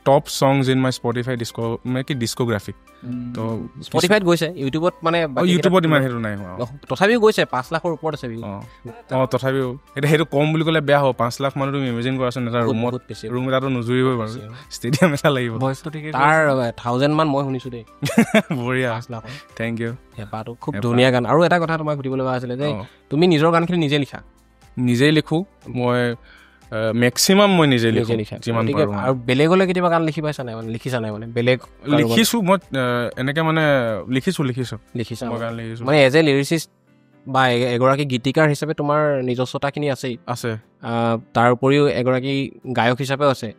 top songs in my Spotify discography তো স্পটিফাইত গৈছে ইউটিউবত মানে ইউটিউবত ইমান সেইটো নাই তথাপিও গৈছে 5 লাখৰ ওপৰত আছে তথাপিও এতিয়া সেইটো কম বুলি ক'লে বেয়া হ'ব 5 লাখ মানুহ তুমি ইমেজিন কৰাচোন এটা ৰুম এটাতো নুজুৰিবই বাৰু ষ্টেডিয়াম এটা লাগিব তাৰ 1000 মান মই শুনিছোঁ দেই বঢ়িয়া থেংক ইউ হেপাহটো খুব ধুনীয়া গান আৰু এটা কথা তোমাক সুধিব লগা আছিলে যে তুমি নিজৰ গানখিনি নিজে লিখা নিজেই লিখোঁ মই মেক্সিমাম মই নিজে লিখোঁ যিমান পাৰোঁ আৰু বেলেগলৈ কেতিয়াবা গান লিখি পাইছা নাই মানে লিখিছা নাই মানে বেলেগ লিখিছোঁ মই এনেকৈ মানে লিখিছা মই গান লিখিছোঁ মানে এজ এ লিৰিচিষ্ট বা এগৰাকী গীতিকাৰ হিচাপে তোমাৰ নিজস্বতাখিনি আছে তাৰ উপৰিও এগৰাকী গায়ক হিচাপেও আছে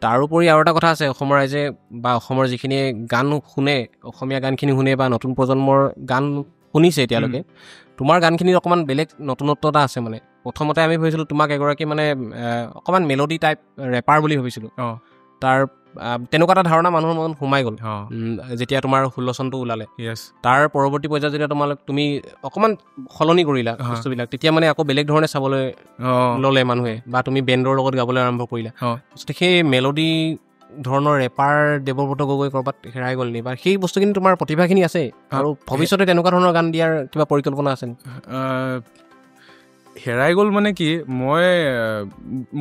তাৰোপৰি আৰু এটা কথা আছে অসমৰ ৰাইজে বা অসমৰ যিখিনি গান শুনে অসমীয়া গানখিনি শুনে বা নতুন প্ৰজন্মৰ গান শুনিছে এতিয়ালৈকে তোমাৰ গানখিনিত অকণমান বেলেগ নতুনত্ব এটা আছে মানে প্ৰথমতে আমি ভাবিছিলোঁ তোমাক এগৰাকী মানে অকণমান মেলোডি টাইপ ৰেপাৰ বুলি ভাবিছিলোঁ তাৰ তেনেকুৱা এটা ধাৰণা মানুহৰ মনত সোমাই গ'ল যেতিয়া তোমাৰ 16 চনটো ওলালে তাৰ পৰৱৰ্তী পৰ্যায়ত যেতিয়া তুমি অকণমান সলনি কৰিলা বস্তুবিলাক তেতিয়া মানে আকৌ বেলেগ ধৰণে চাবলৈ ল'লে মানুহে বা তুমি বেণ্ডৰ লগত গাবলৈ আৰম্ভ কৰিলা সেই মেলোডি ধৰণৰ ৰেপাৰ দেৱব্ৰত গগৈ ক'ৰবাত হেৰাই গ'ল নি বা সেই বস্তুখিনি তোমাৰ প্ৰতিভাখিনি আছে আৰু ভৱিষ্যতে তেনেকুৱা ধৰণৰ গান দিয়াৰ কিবা পৰিকল্পনা আছে হেৰাই গ'ল মানে কি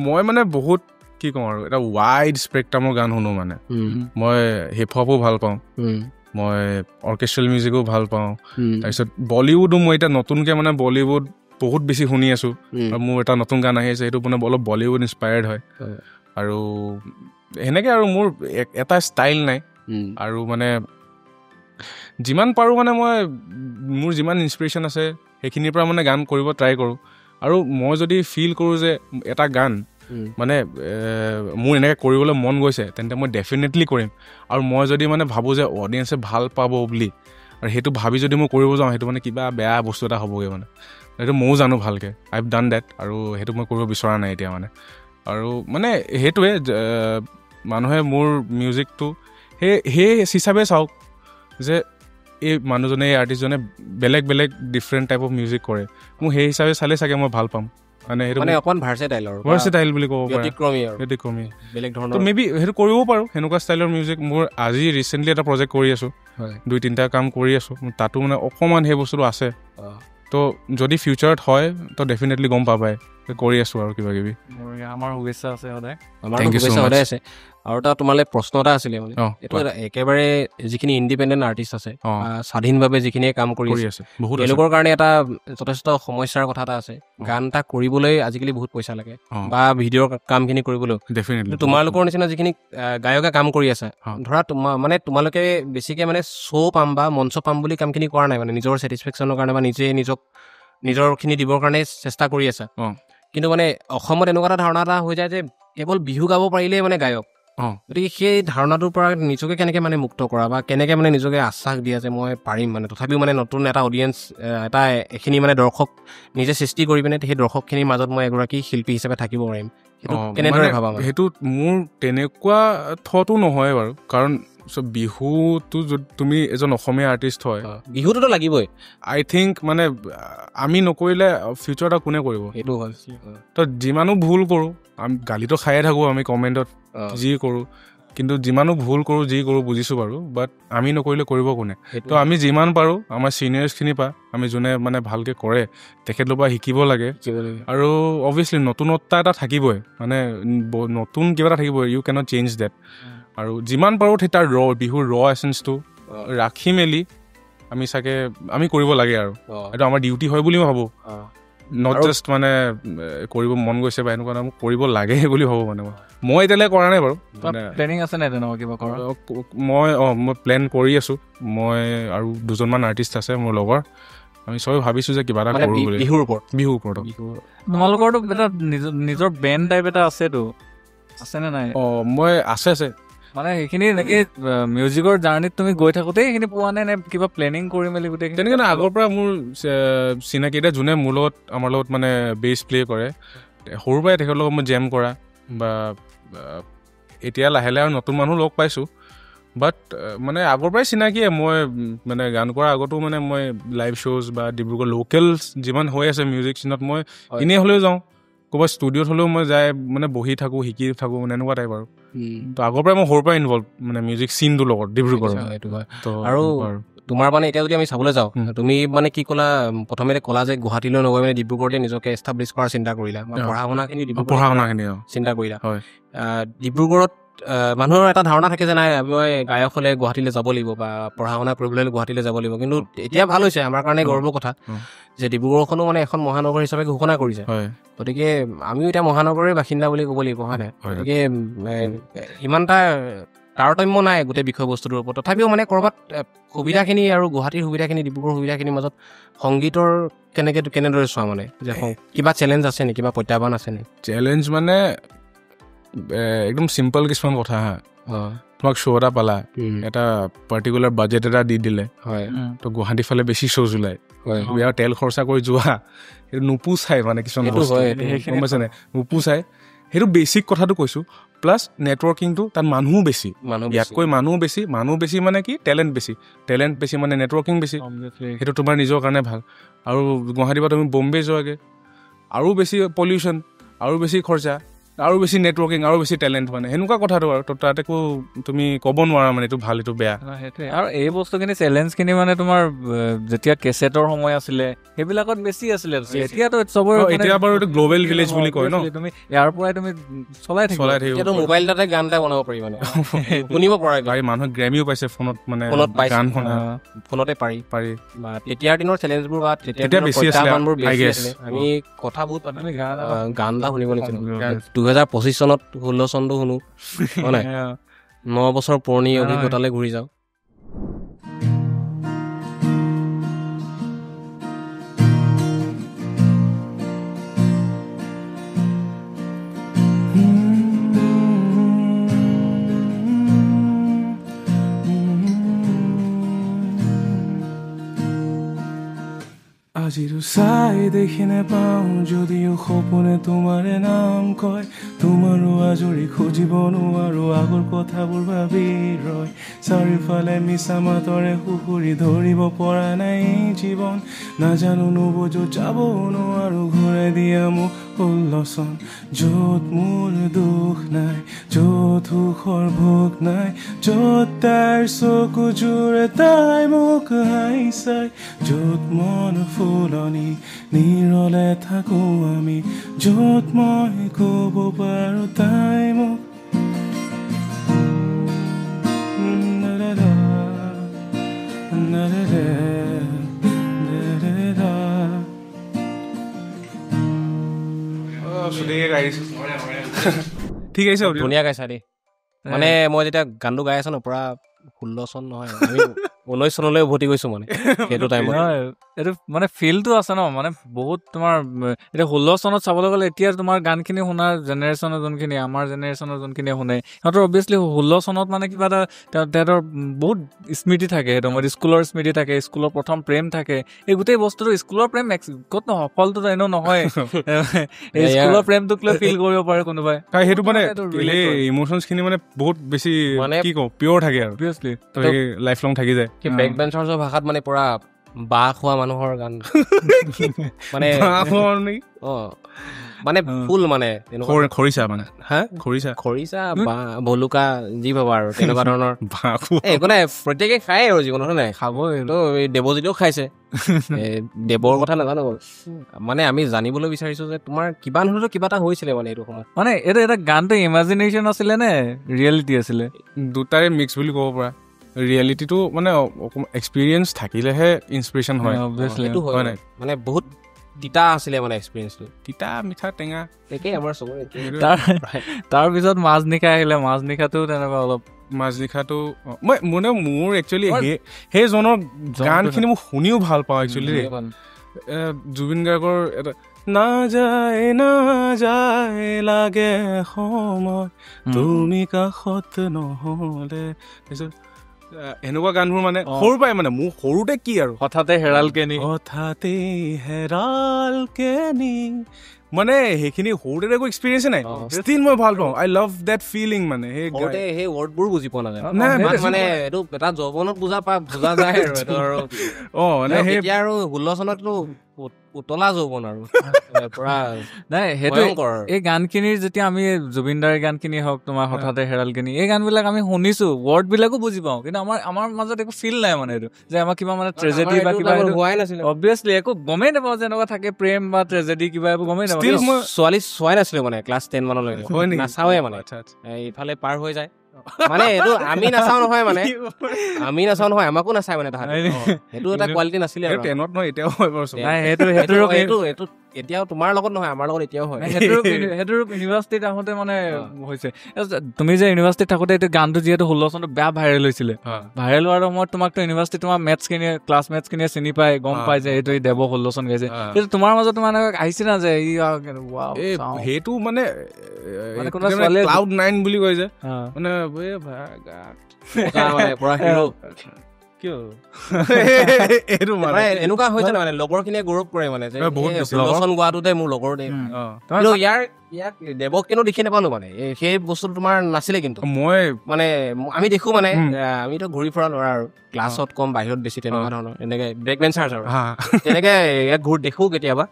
মই মানে বহুত কি কওঁ আৰু এটা ৱাইড স্পেক্ট্ৰামৰ গান শুনো মানে মই হিপ হপো ভাল পাওঁ মই অৰ্কেষ্ট্ৰেল মিউজিকো ভাল পাওঁ তাৰপিছত বলিউডো মই এতিয়া নতুনকৈ মানে বলিউড বহুত বেছি শুনি আছোঁ আৰু মোৰ এটা নতুন গান আহি আছে সেইটো মানে অলপ বলিউড ইনস্পায়াৰ্ড হয় আৰু সেনেকৈ আৰু মোৰ এটা ষ্টাইল নাই আৰু মানে যিমান পাৰোঁ মানে মই মোৰ যিমান ইনস্পিৰেশ্যন আছে সেইখিনিৰ পৰা মানে গান কৰিব ট্ৰাই কৰোঁ আৰু মই যদি ফিল কৰোঁ যে এটা গান মানে মোৰ এনেকৈ কৰিবলৈ মন গৈছে তেন্তে মই ডেফিনেটলি কৰিম আৰু মই যদি মানে ভাবোঁ যে অডিয়েঞ্চে ভাল পাব বুলি আৰু সেইটো ভাবি যদি মই কৰিব যাওঁ সেইটো মানে কিবা বেয়া বস্তু এটা হ'বগৈ মানে সেইটো ময়ো জানো ভালকৈ আই হেভ ডান ডেট আৰু সেইটো মই কৰিব বিচৰা নাই এতিয়া মানে আৰু মানে সেইটোৱে মানুহে মোৰ মিউজিকটো সেই হিচাপে চাওক যে এই মানুহজনে এই আৰ্টিষ্টজনে বেলেগ বেলেগ ডিফাৰেণ্ট টাইপ অফ মিউজিক কৰে মোক সেই হিচাপে চালে চাগে মই ভাল পাম মানে সেইটো মানে অকণমান ভাৰ্চেটাইল বুলি ক'ব পাৰি ব্যতিক্ৰমী বেলেগ ধৰণৰ তো মেবি সেইটো কৰিব পাৰোঁ সেনেকুৱা ষ্টাইলৰ মিউজিক মোৰ আজি ৰিচেণ্টলি এটা প্ৰজেক্ট কৰি আছোঁ 2-3টা কাম কৰি আছোঁ তাতো মানে অকণমান সেই বস্তুটো আছে তো যদি ফিউচাৰত হয় তো ডেফিনেটলি গম পাবাই কৰি আছোঁ আৰু কিবা কিবি আমাৰ শুভেচ্ছা আছে সদায় সদায় আছে আৰু এটা তোমালৈ প্ৰশ্ন এটা আছিলে মানে এইটো একেবাৰে যিখিনি ইণ্ডিপেণ্ডেণ্ট আৰ্টিষ্ট আছে স্বাধীনভাৱে যিখিনিয়ে কাম কৰি আছে তেওঁলোকৰ কাৰণে এটা যথেষ্ট সমস্যাৰ কথা এটা আছে গান এটা কৰিবলৈ আজিকালি বহুত পইচা লাগে বা ভিডিঅ'ৰ কামখিনি কৰিবলৈ ডেফিনেটলি তোমালোকৰ নিচিনা যিখিনি গায়কে কাম কৰি আছে ধৰা মানে তোমালোকে বেছিকৈ মানে শ্ব' পাম বা মঞ্চ পাম বুলি কামখিনি কৰা নাই মানে নিজৰ ছেটিছফেকশ্যনৰ কাৰণে বা নিজে নিজৰখিনি দিবৰ কাৰণে চেষ্টা কৰি আছা কিন্তু মানে অসমত এনেকুৱা এটা ধাৰণা এটা হৈ যায় যে কেৱল বিহু গাব পাৰিলেই মানে গায়ক গতিকে সেই ধাৰণাটোৰ পৰা নিজকে কেনেকৈ মানে মুক্ত কৰা বা কেনেকৈ মানে নিজকে আশ্বাস দিয়া যে মই পাৰিম মানে তথাপিও মানে নতুন এটা অডিয়েঞ্চ এটা এখিনি মানে দৰ্শক নিজে সৃষ্টি কৰি পিনে সেই দৰ্শকখিনিৰ মাজত মই এগৰাকী শিল্পী হিচাপে থাকিব পাৰিম সেইটো কেনেদৰে ভাবা সেইটো মোৰ তেনেকুৱা থটো নহয় বাৰু কাৰণ বিহুটো যদি তুমি এজন অসমীয়া আৰ্টিষ্ট হয় বিহুটোতো লাগিবই আই থিংক মানে আমি নকৰিলে ফিউচাৰ এটা কোনে কৰিব সেইটো হয় তো যিমানো ভুল কৰোঁ আমি গালিটো খায়ে থাকোঁ আমি কমেণ্টত যি কৰোঁ কিন্তু যিমানো ভুল কৰোঁ যি কৰোঁ বুজিছোঁ বাৰু বাট আমি নকৰিলে কৰিব কোনে তো আমি যিমান পাৰোঁ আমাৰ ছিনিয়ৰ্ছখিনিৰ পৰা আমি যোনে মানে ভালকৈ কৰে তেখেতৰ পৰা শিকিব লাগে আৰু অভিয়াছলি নতুনত্বা এটা থাকিবই মানে নতুন কিবা এটা থাকিবই ইউ কেনট চেঞ্জ ডেট আৰু যিমান পাৰোঁ তাৰ বিহুৰ এচেঞ্চটো ৰাখি মেলি আমি কৰিব লাগে আৰু এইটো আমাৰ ডিউটি হয় বুলি মই ভাবোঁ নট জাষ্ট মানে কৰিব মন গৈছে বা এনেকুৱা মোক কৰিব লাগে বুলি ভাবোঁ মানে মই এতিয়ালৈকে কৰা নাই বাৰু প্লেনিং আছে নাই তেনেকুৱা কিবা কৰা মই প্লেন কৰি আছোঁ মই আৰু 2জনমান আৰ্টিষ্ট আছে মোৰ লগৰ আমি চবেই ভাবিছোঁ যে কিবা এটা কৰোঁ বুলি বিহুৰ ওপৰত তোমালোকৰতো এটা নিজৰ বেণ্ড টাইপ এটা আছেতো আছেনে নাই মই আছে মানে সেইখিনি এনেকে মিউজিকৰ জাৰ্ণিত তুমি গৈ থাকোঁতে সেইখিনি পোৱা নাই নে কিবা প্লেনিং কৰি মেলি গোটেই তেনেকৈ আগৰ পৰা মোৰ চিনাকি এটা যোনে মোৰ লগত আমাৰ লগত মানে বেছ প্লে' কৰে সৰুৰ পৰাই তেখেতৰ লগত মই জেম কৰা বা এতিয়া লাহে লাহে আৰু নতুন মানুহ লগ পাইছোঁ বাট মানে আগৰ পৰাই চিনাকিয়ে মই মানে গান কৰাৰ আগতো মানে মই লাইভ শ্ব'জ বা ডিব্ৰুগড় লোকেল যিমান হৈ আছে মিউজিক চিনত মই এনেই হ'লেও যাওঁ ক'ৰবাত ষ্টুডিঅ'ত হ'লেও মই যাই মানে বহি থাকোঁ শিকি থাকোঁ মানে এনেকুৱা টাইপ আৰু তো আগৰ পৰাই মই সৰুৰ পৰা ইনভল্ভ মানে মিউজিক চিনটোৰ লগত ডিব্ৰুগড় সেইটো হয় আৰু তোমাৰ মানে এতিয়া যদি আমি চাবলৈ যাওঁ তুমি মানে কি ক'লা প্ৰথমে ক'লা যে গুৱাহাটীলৈ নগৈ মানে ডিব্ৰুগড়তে নিজকে এষ্টাব্লিছ কৰাৰ চিন্তা কৰিলা পঢ়া শুনাখিনি চিন্তা কৰিলা ডিব্ৰুগড়ত মানুহৰ এটা ধাৰণা থাকে যে নাই মই গায়ক হ'লে গুৱাহাটীলৈ যাব লাগিব বা পঢ়া শুনা কৰিবলৈ হ'লে গুৱাহাটীলৈ যাব লাগিব কিন্তু এতিয়া ভাল হৈছে আমাৰ কাৰণে গৰ্বৰ কথা যে ডিব্ৰুগড়খনো মানে এখন মহানগৰ হিচাপে ঘোষণা কৰিছে গতিকে আমিও এতিয়া মহানগৰৰে বাসিন্দা বুলি ক'ব লাগিব হয় নাই গতিকে ইমানটা তাৰতম্য নাই গোটেই বিষয়বস্তুটোৰ ওপৰত তথাপিও মানে ক'ৰবাত সুবিধাখিনি আৰু গুৱাহাটীৰ সুবিধাখিনি ডিব্ৰুগড়ৰ সুবিধাখিনিৰ মাজত সংগীতৰ কেনেদৰে চোৱা মানে যে কিবা চেলেঞ্জ আছে নেকি কিবা প্ৰত্যাহ্বান আছে নেকি চেলেঞ্জ মানে একদম চিম্পল কিছুমান কথা হা তোমাক শ্ব' এটা পালা এটা পাৰ্টিকুলাৰ বাজেট এটা দি দিলে তো গুৱাহাটীৰ ফালে বেছি শ্ব'জ ওলায় আৰু তেল খৰচা কৰি যোৱা সেইটো নোপোচাই মানে কিছুমান গম পাইছে নাই নোপোচাই সেইটো বেছিক কথাটো কৈছোঁ প্লাছ নেটৱৰ্কিংটো তাত মানুহো বেছি ইয়াতকৈ মানুহ বেছি মানে কি টেলেণ্ট বেছি মানে নেটৱৰ্কিং বেছি সেইটো তোমাৰ নিজৰ কাৰণে ভাল আৰু গুৱাহাটীৰ পৰা তুমি বম্বে যোৱাগৈ আৰু বেছি পলিউশ্যন আৰু বেছি খৰচা আৰু বেছি নেটৱৰ্কিং আৰু বেছি টেলেণ্ট মানে সেনেকুৱা কথাটো আৰু তো তাত একো তুমি ক'ব নোৱাৰা মানে এইটো ভাল এইটো বেয়া সেইটোৱে আৰু এই বস্তুখিনি চেলেঞ্জখিনি মানে তোমাৰ যেতিয়া কেছেটৰ সময় আছিলে সেইবিলাকত বেছি আছিলে এতিয়াতো চবৰে এতিয়া বাৰু এইটো গ্ল'বেল ভিলেজ বুলি কয় ন তুমি ইয়াৰ পৰাই তুমি চলাই থাকিবা এতিয়াতো মোবাইল এটাতে গান এটা বনাব পাৰি মানে শুনিব পৰা পাৰি মানুহে গ্ৰেমিও পাইছে ফোনত মানে গান শুনা ফোনতে পাৰি বা তেতিয়াৰ দিনৰ চেলেঞ্জবোৰ বা তেতিয়া বেছি আছিলে আমি কথা বহুত গান এটা শুনিব লাগিছিল 2025 চনত 16 চনটো শুনো হয় নাই 9 বছৰ পুৰণি অভিজ্ঞতালৈ ঘূৰি যাওঁ আজিৰো চাই দেখি নেপাওঁ যদিও সপোনে তোমাৰে নাম কয় তোমাৰো আজৰি খুজিব নোৱাৰো আগৰ কথাবোৰ ভাবি ৰয় চাৰিওফালে মিছা মাতৰে সুখুৰি ধৰিব পৰা নাই জীৱন নাজানো নুবুজো যাব নোৱাৰো ঘূৰাই দিয়া মোক 16 চন য'ত মোৰ দুখ নাই য'ত সুখৰ ভোগ নাই য'ত তাইৰ চকু জোৰে তাই মোক হাঁহিছে য'ত মন ফুলনি নিৰলে থাকো আমি য'ত মই ক'ব পাৰো তাই মোক ঠিক আছে ধুনীয়া গাইছা দেই মানে মই যেতিয়া গানটো গাই আছো ন পুৰা 16 চন নহয় আমি 19 চনলৈ উভতি গৈছো মানে সেইটো টাইমত এইটো মানে ফিলটো আছে ন মানে বহুত তোমাৰ এতিয়া 16 চনত চাবলৈ গ'লে এতিয়া তোমাৰ গানখিনি শুনাৰ জেনেৰেশ্যনৰ যোনখিনি আমাৰ জেনেৰেশ্যনৰ যোনখিনি শুনে সিহঁতৰ অবভিয়াছলি 16 চনত মানে কিবা এটা তেহেঁতৰ বহুত স্মৃতি থাকে সেইটো মানে স্কুলৰ স্মৃতি থাকে স্কুলৰ প্ৰথম প্ৰেম থাকে এই গোটেই বস্তুটো স্কুলৰ প্ৰেম ক'ত ন সফলটো এনেও নহয় এই স্কুলৰ প্ৰেমটোক লৈ ফিল কৰিব পাৰে কোনোবাই সেইটো মানে ইমোশ্যনছখিনি মানে বহুত বেছি মানে কি কওঁ পিয়ৰ থাকে আৰু অবভিয়াছলি লাইফ লং থাকি যায় বেক বেঞ্চাৰ্ছৰ ভাষাত মানে পুৰা বাহ খোৱা মানুহৰ গান মানে মানে ফুল মানে খৰিচা মানে খৰিচা বা ভলুকা যি ভাবা আৰু তেনেকুৱা ধৰণৰ একো নাই প্ৰত্যেকে খায় আৰু জীৱনত নাই খাবই এই দেৱজিতেও খাইছে দেৱৰ কথা নাজানো মানে আমি জানিবলৈ বিচাৰিছো যে তোমাৰ কিবা নহলেও কিবা এটা হৈছিলে মানে এইটো সময়ত মানে এইটো এটা গানটো ইমাজিনেশ্যন আছিলে নে ৰিয়েলিটি আছিলে দুটাৰে মিক্স বুলি ক'ব পৰা ৰিয়েলিটিটো মানে এক্সপিৰিয়েঞ্চ থাকিলেহে ইনস্পিৰেশ্যন হয় মানে বহুত তিতা আছিলে মানে এক্সপিৰিয়েঞ্চটো তিতা মিঠা টেঙা একেই আমাৰ চবৰে তাৰপিছত মাজনিশা আহিলে মাজনিশাটো তেনেকুৱা অলপ মাজনিশাটো মানে মোৰ একচুৱেলি সেই জনৰ গানখিনি মই শুনিও ভাল পাওঁ একচুৱেলি জুবিন গাৰ্গৰ এটা নাযায় লাগে সময় তুমি কাষত নহ'লে তাৰপিছত এনেকুৱা গানবোৰ মানে সৰু পাই মানে মোৰ সৰুতে কি আৰু হঠাতে হেৰাল কেনি মানে সেইখিনি সৰুতে একো এক্সপিৰিয়েঞ্চে নাই ষ্টিল মই ভাল পাওঁ আই লাভ দেট ফিলিং মানে সেই ৱৰ্ডবোৰ বুজি পোৱা নাযায় মানে এইটো এটা যৌৱনত বুজা যায় আৰু এইটো আৰু এতিয়া আৰু 16 চনততো উতলা যৌৱন আৰু পুৰা নাই সেইটো এই গানখিনিৰ যেতিয়া আমি জুবিনদাৰ গানখিনি হওক তোমাৰ হঠাতে হেৰালখিনি এই গানবিলাক আমি শুনিছো ৱৰ্ড বিলাকো বুজি পাওঁ কিন্তু আমাৰ মাজত একো ফিল নাই মানে এইটো যে আমাৰ কিবা মানে ট্ৰেজেডি বা কিবা হোৱাই নাছিলে অবভিয়াছলি একো গমেই নাপাওঁ যে এনেকুৱা থাকে প্ৰেম বা ট্ৰেজেডি কিবা একো গমেই নাপাওঁ ছোৱালী চোৱাই নাছিলো মানে ক্লাছ 10 মানলৈকে নাচাওৱে মানে ইফালে পাৰ হৈ যায় মানে এইটো আমি নাচাও নহয় মানে আমি নাচাও নহয় আমাকো নাচায় মানে তাহাঁতে সেইটো এটা কোৱালিটি নাছিলে আৰু টেনত নহয় এতিয়াও হয় বাৰু নাই সেইটো এতিয়াও তোমাৰ লগত নহয় আমাৰ লগত এতিয়াও হয় সেইটো ইউনিভাৰ্চিটিত আহোঁতে মানে হৈছে তুমি যে ইউনিভাৰ্চিটিত থাকোঁতে এইটো গানটো যিহেতু 16 চনত বেয়া ভাইৰেল হৈছিলে ভাইৰেল হোৱাৰ সময়ত তোমাকতো ইউনিভাৰ্চিটিত তোমাৰ মেথছখিনিয়ে ক্লাছমেটছখিনিয়ে চিনি পায় গম পায় যে এইটো দেৱ 16 চন গাইছে কিন্তু তোমাৰ মাজত মানে আহিছে না যে সেইটো মানে ক্লাউড 9 বুলি কয় যে মানে এনেকুৱা হৈছে মানে লগৰ খিনিয়ে গৌৰৱ কৰে মানে গোৱাটোতে মোৰ লগৰ ইয়াক দেৱক কিন্তু দেখি নাপালো মানে সেই বস্তুটো তোমাৰ নাছিলে কিন্তু মই মানে আমি দেখো মানে আমিতো ঘূৰি ফুৰা ল'ৰা আৰু ক্লাছত কম বাহিৰত বেছি তেনেকুৱা ধৰণৰ এনেকে ব্ৰেক বেঞ্চাৰ্ছ আৰু তেনেকে ইয়াক দেখো কেতিয়াবা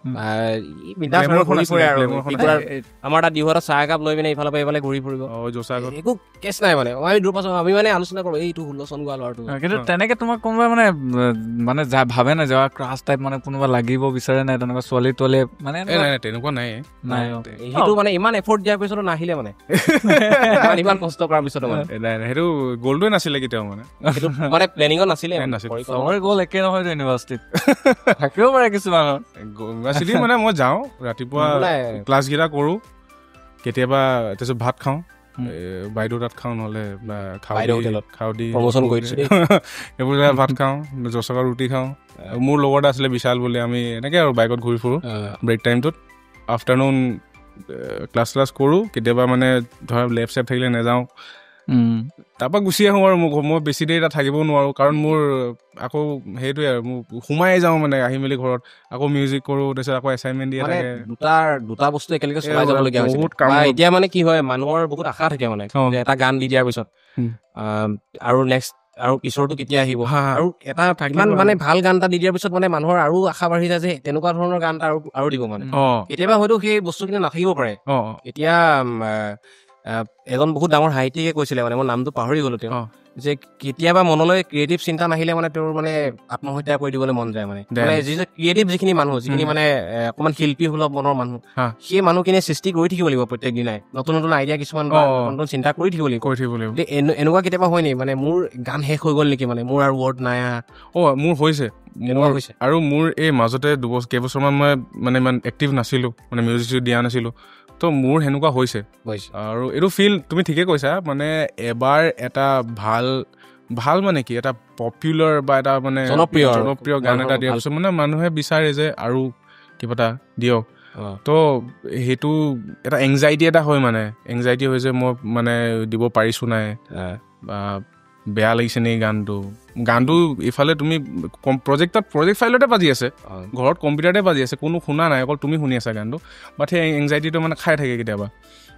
ঘূৰি ফুৰে আৰু আমাৰ তাত দিহুৱাত চাহ একাপ লৈ পিনে ইফালৰ পৰা এইফালে ঘূৰি ফুৰিব একো কেছ নাই মানে আমি দূৰ পাছত আমি মানে আলোচনা কৰো এইটো 16 চন গোৱা ল'ৰাটো কিন্তু তেনেকে তোমাক কোনোবাই মানে ভাবে নাই যে ক্ৰাছ টাইপ মানে কোনোবা লাগিব বিচাৰে নাই তেনেকুৱা ছোৱালী তোৱালী মানে তেনেকুৱা নাই সেইটো মানে ইমান এফৰ্ট দিয়াৰ পিছতো নাহিলে মানে ইমান কষ্ট কৰাৰ পিছতো মানে সেইটো গ'লটোৱে নাছিলে কেতিয়াও মানে সেইটো মানে প্লেনিঙত নাছিলে চবৰে গ'ল একে নহয় ইউনিভাৰ্চিটিত থাকিব পাৰে কিছুমানৰ ইউনিভাৰ্চিটি মানে মই যাওঁ ৰাতিপুৱা ক্লাছকেইটা কৰোঁ কেতিয়াবা তাৰপিছত ভাত খাওঁ বাইদেউ তাত খাওঁ নহ'লে খাওঁ দি এইবোৰ ভাত খাওঁ জচকা ৰুটি খাওঁ মোৰ লগৰ এটা আছিলে বিশাল বুলি আমি এনেকৈ আৰু বাইকত ঘূৰি ফুৰোঁ ব্ৰেক টাইমটোত আফটাৰনুন ক্লাছ কৰোঁ কেতিয়াবা মানে ধৰা লেফ্ট চেফ থাকিলে নাযাওঁ তাৰপৰা গুচি আহোঁ আৰু মই বেছি দেৰি তাত থাকিবও নোৱাৰোঁ কাৰণ মোৰ আকৌ সেইটোৱে আৰু মোৰ সোমাই যাওঁ মানে আহি মেলি ঘৰত আকৌ মিউজিক কৰোঁ তাৰপিছত আকৌ এছাইনমেণ্ট দিয়ে থাকে দুটা বস্তু একেলগে চলাই যাবলগীয়া হৈছে এতিয়া মানে কি হয় মানুহৰ বহুত আশা থাকে মানে এটা গান দি দিয়াৰ পিছত আৰু নেক্সট আৰু পিছৰটো কেতিয়া আহিব আৰু এটা ইমান মানে ভাল গান এটা দি দিয়াৰ পিছত মানে মানুহৰ আৰু আশা বাঢ়ি যায় যে তেনেকুৱা ধৰণৰ গান এটা আৰু দিব মানে কেতিয়াবা হয়তো সেই বস্তুখিনি নাথাকিব পাৰে এতিয়া এজন বহুত ডাঙৰ সাহিত্যিকে কৈছিলে মানে মই নামটো পাহৰি গলো তেওঁ যে কেতিয়াবা মনলৈ ক্ৰিয়েটিভ চিন্তা নাহিলে মানে তেওঁৰ মানে আত্মহত্যা কৰি দিবলৈ মন যায় মানে ক্ৰিয়েটিভ যিখিনি মানুহ যিখিনি মানে অকমান শিল্পী সুলভ মনৰ মানুহ সেই মানুহখিনিয়ে সৃষ্টি কৰি থাকিব লাগিব প্ৰত্যেক দিনাই নতুন নতুন আইডিয়া কিছুমান নতুন চিন্তা কৰি থাকিব লাগিব এনেকুৱা কেতিয়াবা হয় নি মানে মোৰ গান শেষ হৈ গ'ল নেকি মানে মোৰ আৰু ৱৰ্ড নাই মোৰ হৈছে আৰু মোৰ এই মাজতে কেইবছৰমান মই মানে ইমান এক্টিভ নাছিলোঁ মানে মিউজিক দিয়া নাছিলোঁ তো মোৰ সেনেকুৱা হৈছে আৰু এইটো ফিল তুমি ঠিকে কৈছা মানে এবাৰ এটা ভাল মানে কি এটা পপুলাৰ বা এটা মানে জনপ্ৰিয় গান এটা দিয়াৰ পিছত মানে মানুহে বিচাৰে যে আৰু কিবা এটা দিয়ক তো সেইটো এটা এংজাইটি এটা হয় মানে এংজাইটি হৈ যে মই মানে দিব পাৰিছোঁ নাই বা বেয়া লাগিছে নেকি গানটো ইফালে তুমি প্ৰজেক্ট ফাইলতে বাজি আছে ঘৰত কম্পিউটাৰতে বাজি আছে কোনো শুনা নাই অকল তুমি শুনি আছা গানটো বাট সেই এংজাইটিটো মানে খাই থাকে কেতিয়াবা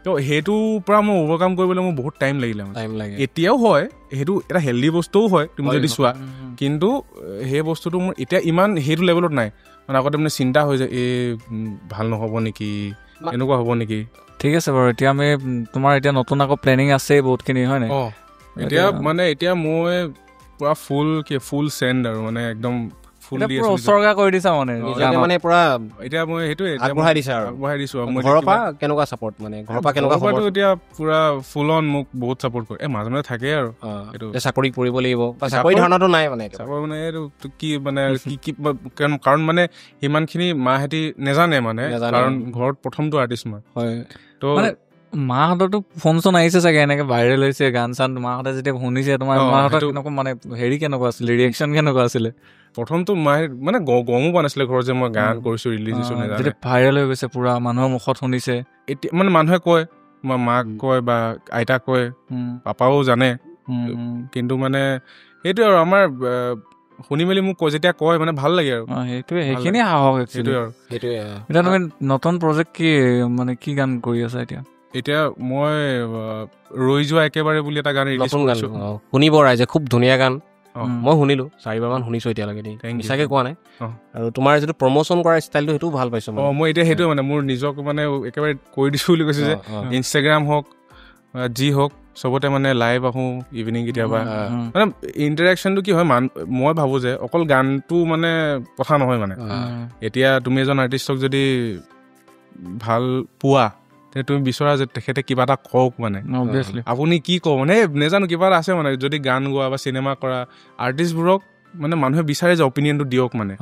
তো সেইটোৰ পৰা মই অভাৰকাম কৰিবলৈ মোৰ বহুত টাইম লাগিলে এতিয়াও হয় সেইটো এটা হেল্ডি বস্তুও হয় তুমি যদি চোৱা কিন্তু সেই বস্তুটো মোৰ এতিয়া ইমান সেইটো লেভেলত নাই মানে আগতে মানে চিন্তা হৈ যায় ভাল নহ'ব নেকি এনেকুৱা হ'ব নেকি ঠিক আছে বাৰু এতিয়া আমি তোমাৰ এতিয়া নতুন আকৌ প্লেনিং আছে বহুতখিনি হয় নাই এতিয়া মই পুৰা ফুল চেণ্ড আৰু মানে একদম ফুল দি আছো উৎসৰ্গা কৰি দিছা মানে পুৰা এতিয়া মই সেইটোৱে আগবঢ়াই দিছো ঘৰৰ পৰা কেনেকুৱা চাপৰ্ট মানে ঘৰৰ পৰা কেনেকুৱা চাপৰ্ট এতিয়া পুৰা ফুল অন মোক বহুত চাপৰ্ট কৰে মাজে মাজে থাকে আৰু এইটো চাকৰি কৰিব লাগিব চাকৰি ধাৰণাটো নাই মানে চাকৰি মানে এইটো কি মানে কি কাৰণ মানে সিমানখিনি মাহেঁতি নেজানে মানে কাৰণ ঘৰত প্ৰথমটো আৰ্টিষ্ট মই হয় তো মাহঁতৰতো ফোন চোন আহিছে চাগে এনেকে ভাইৰেল হৈছে গান চান মাহঁতে যেতিয়া শুনিছে তোমাৰ মাহঁতৰ কেনেকুৱা মানে হেৰি কেনেকুৱা আছিলে ৰিয়েকশ্যন কেনেকুৱা আছিলে প্ৰথমটো মায়ে মানে গমো পোৱা নাছিলে ঘৰত যে মই গান কৰিছো ৰিলিজ দিছো যেতিয়া ভাইৰেল হৈ গৈছে পুৰা মানুহৰ মুখত শুনিছে এতিয়া মানে মানুহে কয় মই মাক কয় বা আইতাক কয় পাপাও জানে কিন্তু মানে সেইটোৱে আৰু আমাৰ শুনি মেলি মোক যেতিয়া কয় মানে ভাল লাগে আৰু সেইটোৱে সেইখিনি সাহস সেইটোৱে আৰু এতিয়া তুমি নতুন প্ৰজেক্ট কি মানে কি গান কৰি আছা এতিয়া মই ৰৈ যোৱা একেবাৰে বুলি এটা গান ৰিলিজ কৰিছোঁ শুনিব ৰাইজে খুব ধুনীয়া গান মই শুনিলো 4বাৰমান শুনিছো এতিয়ালৈকে দেই মিছাকে কোৱা নাই আৰু তোমাৰ যিটো প্ৰমোচন কৰা ষ্টাইলটো সেইটো ভাল পাইছো মই এতিয়া সেইটোৱে মানে মোৰ নিজক মানে একেবাৰে কৰি দিছো বুলি কৈছো যে ইনষ্টাগ্ৰাম হওক যি হওক চবতে মানে লাইভ আহোঁ ইভিনিং কেতিয়াবা মানে ইণ্টাৰেকশ্যনটো কি হয় মই ভাবোঁ যে অকল গানটো মানে কথা নহয় মানে এতিয়া তুমি এজন আৰ্টিষ্টক যদি ভাল পোৱা তেতিয়া তুমি বিচৰা যে তেখেতে কিবা এটা কওক মানে আপুনি কি কওঁ মানে নেজানো কিবা এটা আছে মানে যদি গান গোৱা বা চিনেমা কৰা আৰ্টিষ্টবোৰক মানে মানুহে বিচাৰে যে অপিনিয়নটো দিয়ক মানে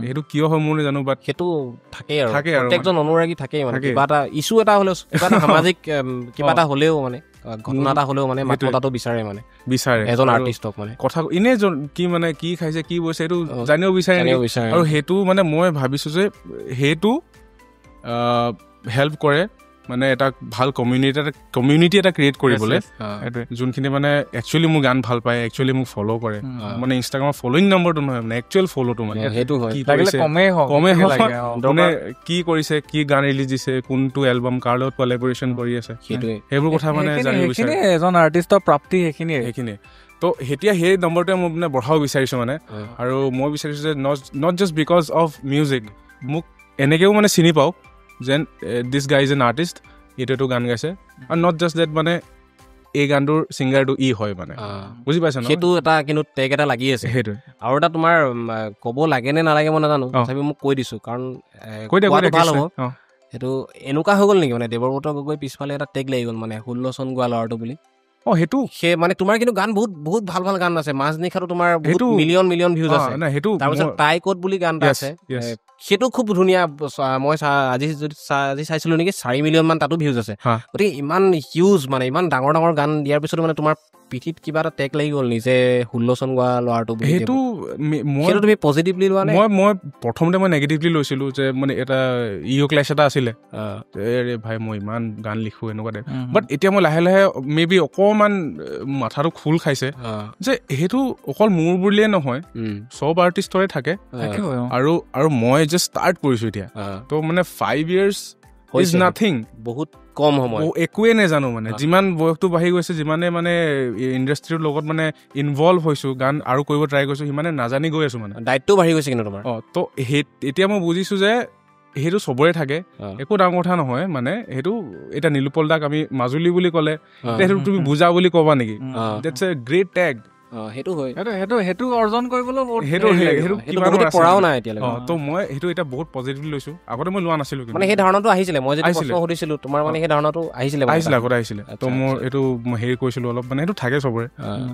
সেইটো কিয় হয় মোৰ নাজানো বাট সেইটো থাকেই আৰু প্ৰত্যেকজন অনুৰাগী থাকেই মানে কিবা এটা ইছ্যু এটা হ'লেও কিবা এটা সামাজিক কিবা এটা হ'লেও মানে ঘটনা এটা হ'লেও মানে মাতমতাটো বিচাৰে এজন আৰ্টিষ্টক মানে কথা এনেই কি মানে কি খাইছে কি বৈছে সেইটো জানিব বিচাৰে আৰু সেইটো মানে মই ভাবিছোঁ যে সেইটো হেল্প কৰে মানে এটা ভাল কমিউনিটি এটা ক্ৰিয়েট কৰিবলৈ যোনখিনি মানে একচুৱেলি মোৰ গান ভাল পায় একচুৱেলি মোক ফ'ল' কৰে মানে ইনষ্টাগ্ৰামৰ ফ'ল'য়িং নম্বৰটো নহয় মানে একচুৱেল ফ'ল'টো মানে সেইটো হয় কমেই মানে কি কৰিছে কি গান ৰিলিজ দিছে কোনটো এলবাম কাৰ লগত কলাবৰেশ্যন কৰি আছে সেইবোৰ কথা মানে জানিব বিচাৰে এজন আৰ্টিষ্টৰ প্ৰাপ্তি সেইখিনিয়ে তো এতিয়া সেই নম্বৰটোৱে মই মানে বঢ়াব বিচাৰিছোঁ মানে আৰু মই বিচাৰিছোঁ যে not just because of music মোক এনেকৈও মানে চিনি পাওক যেন দিছ গাই ইজ এন আৰ্টিষ্ট এইটোতো গান গাইছে আৰু নট জাষ্ট ডেট মানে এই গানটোৰ ছিংগাৰটো হয় মানে বুজি পাইছা ন সেইটো এটা কিন্তু টেগ এটা লাগি আছে সেইটোৱে আৰু এটা তোমাৰ ক'ব লাগে নে নালাগে মই নাজানো তথাপি মোক কৈ দিছোঁ কাৰণ ভাল হ'ব সেইটো এনেকুৱা হৈ গ'ল নেকি মানে দেৱব্ৰত গগৈ পিছফালে এটা টেগ লাগি গ'ল মানে 16 চন গোৱা ল'ৰাটো বুলি সেইটো সেই মানে তোমাৰ কিন্তু গান বহুত ভাল ভাল গান আছে মাজনিশাটো তোমাৰ বহুত মিলিয়ন ভিউজ আছে তাৰপিছত তাই ক'ত বুলি গান এটা আছে সেইটো খুব ধুনীয়া মই আজি চাইছিলো নেকি 4 মিলিয়ন মান তাতো ভিউজ আছে গতিকে ইমান হিউজ মানে ইমান ডাঙৰ গান দিয়াৰ পিছতো মানে তোমাৰ পিঠিত কিবা এটা টেক লাগি গ'ল নিজে 16 চন গোৱা ল'ৰাটো সেইটো তুমি পজিটিভলি লোৱা নে মই প্ৰথমতে মই নেগেটিভলি লৈছিলো যে মানে এটা ক্লাছ এটা আছিলে ৰে ভাই মই ইমান গান লিখো এনেকুৱা টাইপ বাট এতিয়া মই লাহে লাহে মে বি অকণমান মাথাটো খোল খাইছে যে সেইটো অকল মোৰ বুলিয়ে নহয় চব আৰ্টিষ্টৰে থাকে আৰু মই জাষ্ট ষ্টাৰ্ট কৰিছো এতিয়া তো মানে 5 years ইজ নাথিং বহুত কম সময় একোৱে নাজানো মানে যিমান বয়সটো বাঢ়ি গৈছে যিমানে মানে ইণ্ডাষ্ট্ৰীৰ লগত মানে ইনভলভ হৈছো গান আৰু কৰিব ট্ৰাই কৰিছো সিমানে নাজানি গৈ আছো মানে দায়িত্বও বাঢ়ি গৈছে কিন্তু তোমাৰ তো এতিয়া মই বুজিছো যে সেইটো চবৰে থাকে একো ডাঙৰ কথা নহয় মানে সেইটো এতিয়া নীলোৎপল দাক আমি মাজুলী বুলি ক'লে সেইটো তুমি বুজা বুলি ক'বা নেকি দেটছ এ গ্ৰেট টেগ সেইটো হয় সেইটো অৰ্জন কৰিবলৈ পৰাও নাই এতিয়ালৈকে তো মই সেইটো এতিয়া বহুত পজিটিভলি লৈছো আগতে মই লোৱা নাছিলো মানে সেই ধাৰণাটো আহিছিলে মই যেতিয়া প্ৰশ্ন সুধিছিলো তোমাৰ মানে সেই ধাৰণাটো আহিছিলে আগতে আহিছিলে তো মই এইটো হেৰি কৰিছিলো অলপ মানে সেইটো থাকে চবৰে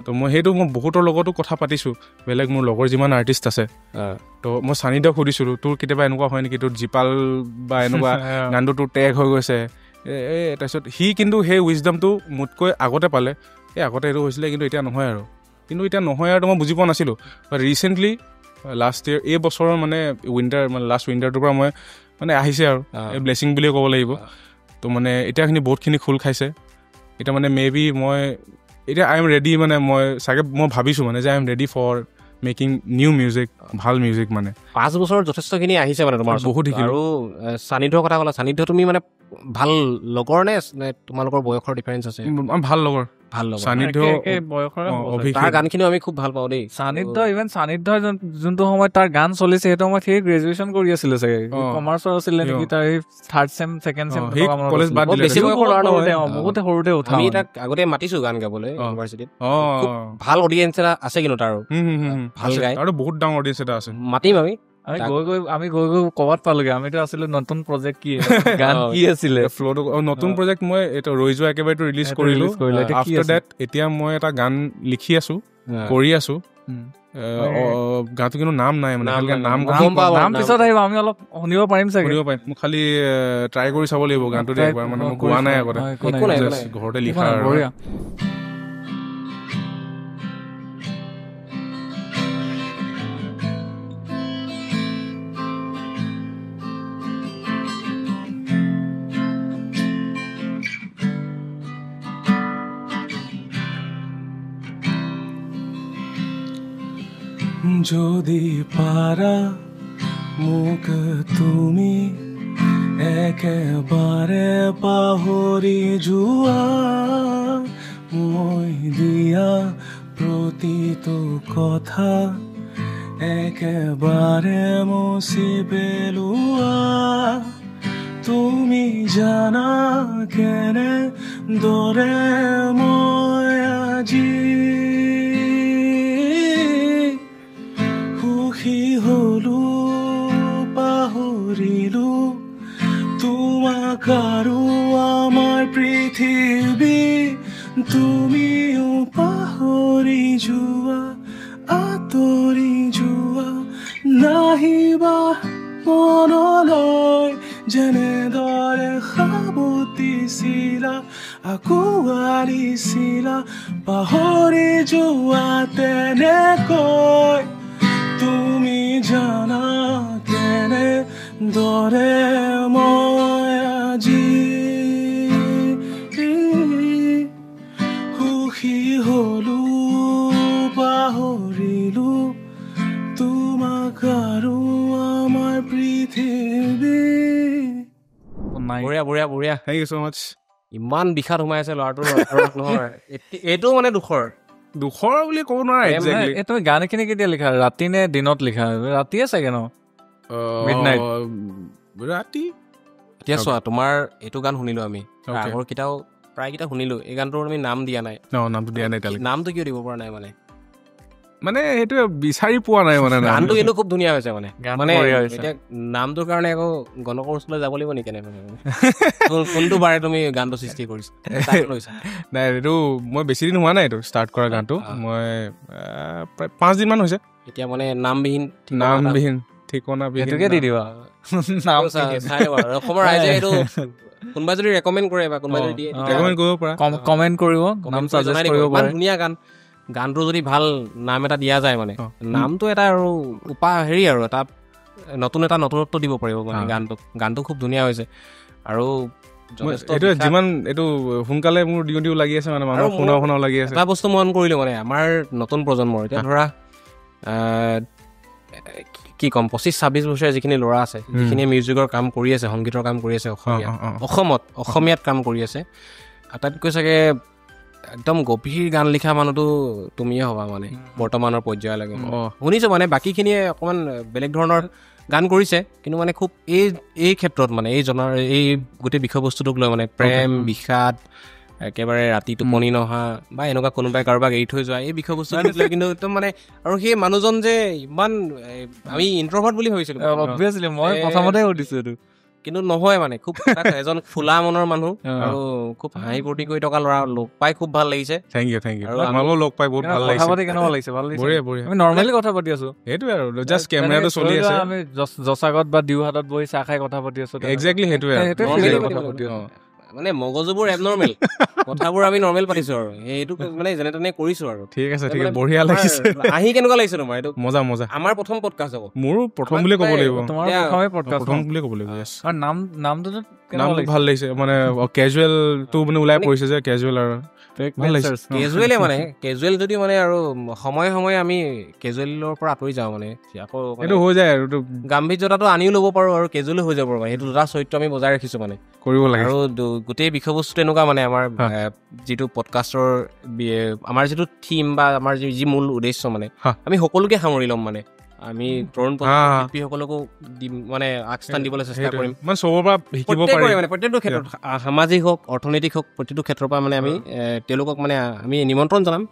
তো মই সেইটো মই বহুতৰ লগতো কথা পাতিছো বেলেগ মোৰ লগৰ যিমান আৰ্টিষ্ট আছে তো মই চানিদক সুধিছিলো তোৰ কেতিয়াবা এনেকুৱা হয় নেকি তোৰ জিপাল বা এনেকুৱা গানটো তোৰ টেগ হৈ গৈছে তাৰপিছত সি কিন্তু সেই উইজডমটো মোতকৈ আগতে পালে আগতে এইটো হৈছিলে কিন্তু এতিয়া নহয় আৰু মই বুজি পোৱা নাছিলোঁ বাট ৰিচেণ্টলি লাষ্ট ইয়েৰ এই বছৰৰ মানে লাষ্ট উইণ্টাৰটোৰ পৰা মই মানে আহিছে আৰু এই ব্লেছিং বুলিয়ে ক'ব লাগিব তো মানে এতিয়াখিনি বহুতখিনি খোল খাইছে এতিয়া মানে মে বি মই এতিয়া আই এম ৰেডি মানে মই ভাবিছোঁ মানে যে I am ready for making new music ভাল মিউজিক মানে 5 বছৰত যথেষ্টখিনি আহিছে মানে তোমাৰ বহুত আৰু সানিধ্যৰ কথা ক'লা সানিধ্য তুমি মানে ভাল লগৰ নে তোমালোকৰ বয়সৰ ডিফাৰেঞ্চ আছে ভাল লগৰ সানিধ্য তাৰ গানখিনিও আমি খুব ভাল পাওঁ দেই সানিধ্য যোনটো সময়ত তাৰ গান চলিছে সেইটো সময়ত সেই গ্ৰেজুৱেশ্যন কৰি আছিলে চাগে কমাৰ্চৰ আছিলে নেকি তাৰ 3rd চেম 2nd চেম বহুতে সৰুতে উঠা আমি তাক আগতে মাতিছো গান গাবলৈ ইউনিভাৰ্চিটিত ভাল অডিয়েঞ্চ এটা আছে কিন্তু তাৰ ভাল গায় আৰু বহুত ডাঙৰ অডিয়েঞ্চ এটা আছে মাতিম আমি গৈ ক'বাত পালোগে আমিতো আছিলো নতুন প্ৰজেক্ট কি গান কি আছিলে নতুন প্ৰজেক্ট মই এইটো ৰৈ যোৱা একেবাৰে ৰিলিজ কৰিলো আফটাৰ ডেট এতিয়া মই এটা গান লিখি আছো কৰি আছো গানটো কিন্তু নাম নাই মানে নাম পিছত আহিব আমি অলপ শুনিব পাৰিম চাগে মোক খালি ট্ৰাই কৰি চাব লাগিব গানটো একবাৰ মানে মই গোৱা নাই আগতে ঘৰতে লিখা আৰু যদি পাৰা মোক তুমি একেবাৰে পাহৰি যোৱা মই দিয়া প্ৰতিটো কথা একেবাৰে মুচি পেলোৱা তুমি জানা কেনে দৰে মই আজি সুখী হলো পাহৰিলো তোমাক আৰু আমাৰ পৃথিৱী তুমিও পাহৰি যোৱা আঁতৰি যোৱা নাহিবা মনলৈ যেনেদৰে সাৱটিছিলা আঁকোৱালিছিলা পাহৰি যোৱা তেনেকৈ তুমি জানা কেনে দৰে মই আজি সুখী হলো পাহৰিলো তোমাক আৰু আমাৰ পৃথিৱী বঢ়িয়া বঢ়িয়া বঢ়িয়া থেংক ইউ ছ' মাছ ইমান বিষাদ সোমাই আছে ল'ৰাটোৰ নহয় এইটো মানে দুখৰ বুলি ক'ব নোৱাৰা একজেক্টলি তুমি গান খিনি কেতিয়া লিখা ৰাতি নে দিনত লিখা ৰাতিয়ে চাগে ন মিডনাইট ৰাতি এতিয়া চোৱা তোমাৰ এইটো গান শুনিলো আমি আগৰ কেইটাও প্ৰায় কেইটা শুনিলো এই গানটোৰ আমি নাম দিয়া নাই নামটো দিয়া নাই নামটো কিয় দিব পৰা নাই মানে সেইটো বিচাৰি পোৱা নাই মানে গানটো কিন্তু খুব ধুনীয়া হৈছে মানে এতিয়া নামটোৰ কাৰণে আকৌ গণকৰ ওচৰলৈ যাব লাগিব নেকি কোনটো বাৰে তুমি গানটো সৃষ্টি কৰিছা নাই এইটো মই বেছি দিন হোৱা নাই এইটো ষ্টাৰ্ট কৰা গানটো মই প্ৰায় 5 দিন মান হৈছে এতিয়া মানে নামবিহীন ঠিকনাবিহীন দি দিবা অসমৰ ৰাইজে এইটো কোনোবাই যদি ৰেকমেণ্ড কৰে বা কোনোবাই যদি দিয়ে ৰেকমেণ্ড কৰিব পৰা কমেণ্ট কৰিব নাম সাজেষ্ট কৰিব পাৰে ধুনীয়া গানটো যদি ভাল নাম এটা দিয়া যায় মানে নামটো এটা আৰু হেৰি আৰু এটা নতুনত্ব দিব পাৰিব মানে গানটো খুব ধুনীয়া হৈছে আৰু এইটো যিমান এইটো সোনকালে মোৰ দিও লাগি আছে মানে মানুহৰ শুনাও লাগি আছে এটা বস্তু মন কৰিলো মানে আমাৰ নতুন প্ৰজন্মৰ এতিয়া ধৰা কি ক'ম 25-26 বছৰীয়া যিখিনি ল'ৰা আছে যিখিনি মিউজিকৰ কাম কৰি আছে সংগীতৰ কাম কৰি আছে অসমীয়াত কাম কৰি আছে আটাইতকৈ চাগে একদম গভীৰ গান লিখা মানুহটো তুমিয়ে হবা মানে বৰ্তমানৰ পৰ্যায়লৈকে শুনিছো মানে বাকীখিনিয়ে অকণমান বেলেগ ধৰণৰ গান কৰিছে কিন্তু মানে খুব এই ক্ষেত্ৰত মানে এই গোটেই বিষয়বস্তুটোক লৈ মানে প্ৰেম বিষাদ একেবাৰে ৰাতি টোপনি নহা বা এনেকুৱা কোনোবাই কাৰোবাক এৰি থৈ যোৱা এই বিষয়বস্তুটোক লৈ কিন্তু একদম মানে আৰু সেই মানুহজন যে ইমান আমি ইন্ট্ৰভাৰ্ট বুলি ভাবিছিলো অবভিয়াছলি মই প্ৰথমতে সুধিছো এইটো কিন্তু নহয় মানে খুব এজন খোলা মনৰ মানুহ আৰু খুব হাঁহি ফূৰ্তি কৰি থকা ল'ৰা লগ পাই খুব ভাল লাগিছে থেংক ইউ আমাৰো লগ পাই বহুত ভাল লাগিছে কেনেকুৱা লাগিছে ভাল লাগিছে বঢ়িয়া আমি নৰ্মেলি কথা পাতি আছো সেইটোৱে আৰু জাষ্ট কেমেৰাটো চলি আছে আমি জচাগত বা দিউহাটত বহি চাহ খাই কথা পাতি আছো একজেক্টলি সেইটোৱে কথা পাতি আছো মানে মগজুবোৰ এবনৰ্মেল কথাবোৰ আমি নৰ্মেল পাতিছো আৰু এইটো মানে যেনে তেনে কৰিছো আৰু ঠিক আছে বঢ়িয়া লাগিছে আহি কেনেকুৱা লাগিছে তোমাৰ এইটো মজা আমাৰ প্ৰথম পডকাষ্ট হ'ব মোৰো প্ৰথম বুলি ক'ব লাগিব তোমাৰ প্ৰথমে পডকাষ্ট প্ৰথম বুলি ক'ব লাগিব আৰু নামটো ভাল লাগিছে মানে কেজুৱেল টো মানে ওলাই পৰিছে যে কেজুৱেল আৰু কেজুৱেলে মানে কেজুৱেল যদি মানে আৰু সময়ে সময়ে আমি কেজুৱেলৰ পৰা আঁতৰি যাওঁ মানে আকৌ এইটো হৈ যায় আৰু গাম্ভীৰ্যতাটো আনিও ল'ব পাৰো আৰু কেজুৱেলো হৈ যাব পাৰো সেইটো দুটা চৰিত্ৰ আমি বজাই ৰাখিছো মানে কৰিব লাগে আৰু গোটেই বিষয়বস্তু এনেকুৱা মানে আমাৰ যিটো পডকাষ্টৰ আমাৰ যিটো থিম বা আমাৰ যি মূল উদ্দেশ্য মানে আমি সকলোকে সামৰি ল'ম মানে আমি তৰুণ শিল্পীসকলকো মানে আগস্থান দিবলৈ চেষ্টা কৰিম মানে চবৰ পৰা শিকিব পাৰি মানে প্ৰত্যেকটো ক্ষেত্ৰত সামাজিক হওক অৰ্থনৈতিক হওক প্ৰতিটো ক্ষেত্ৰৰ পৰা মানে আমি তেওঁলোকক মানে আমি নিমন্ত্ৰণ জনাম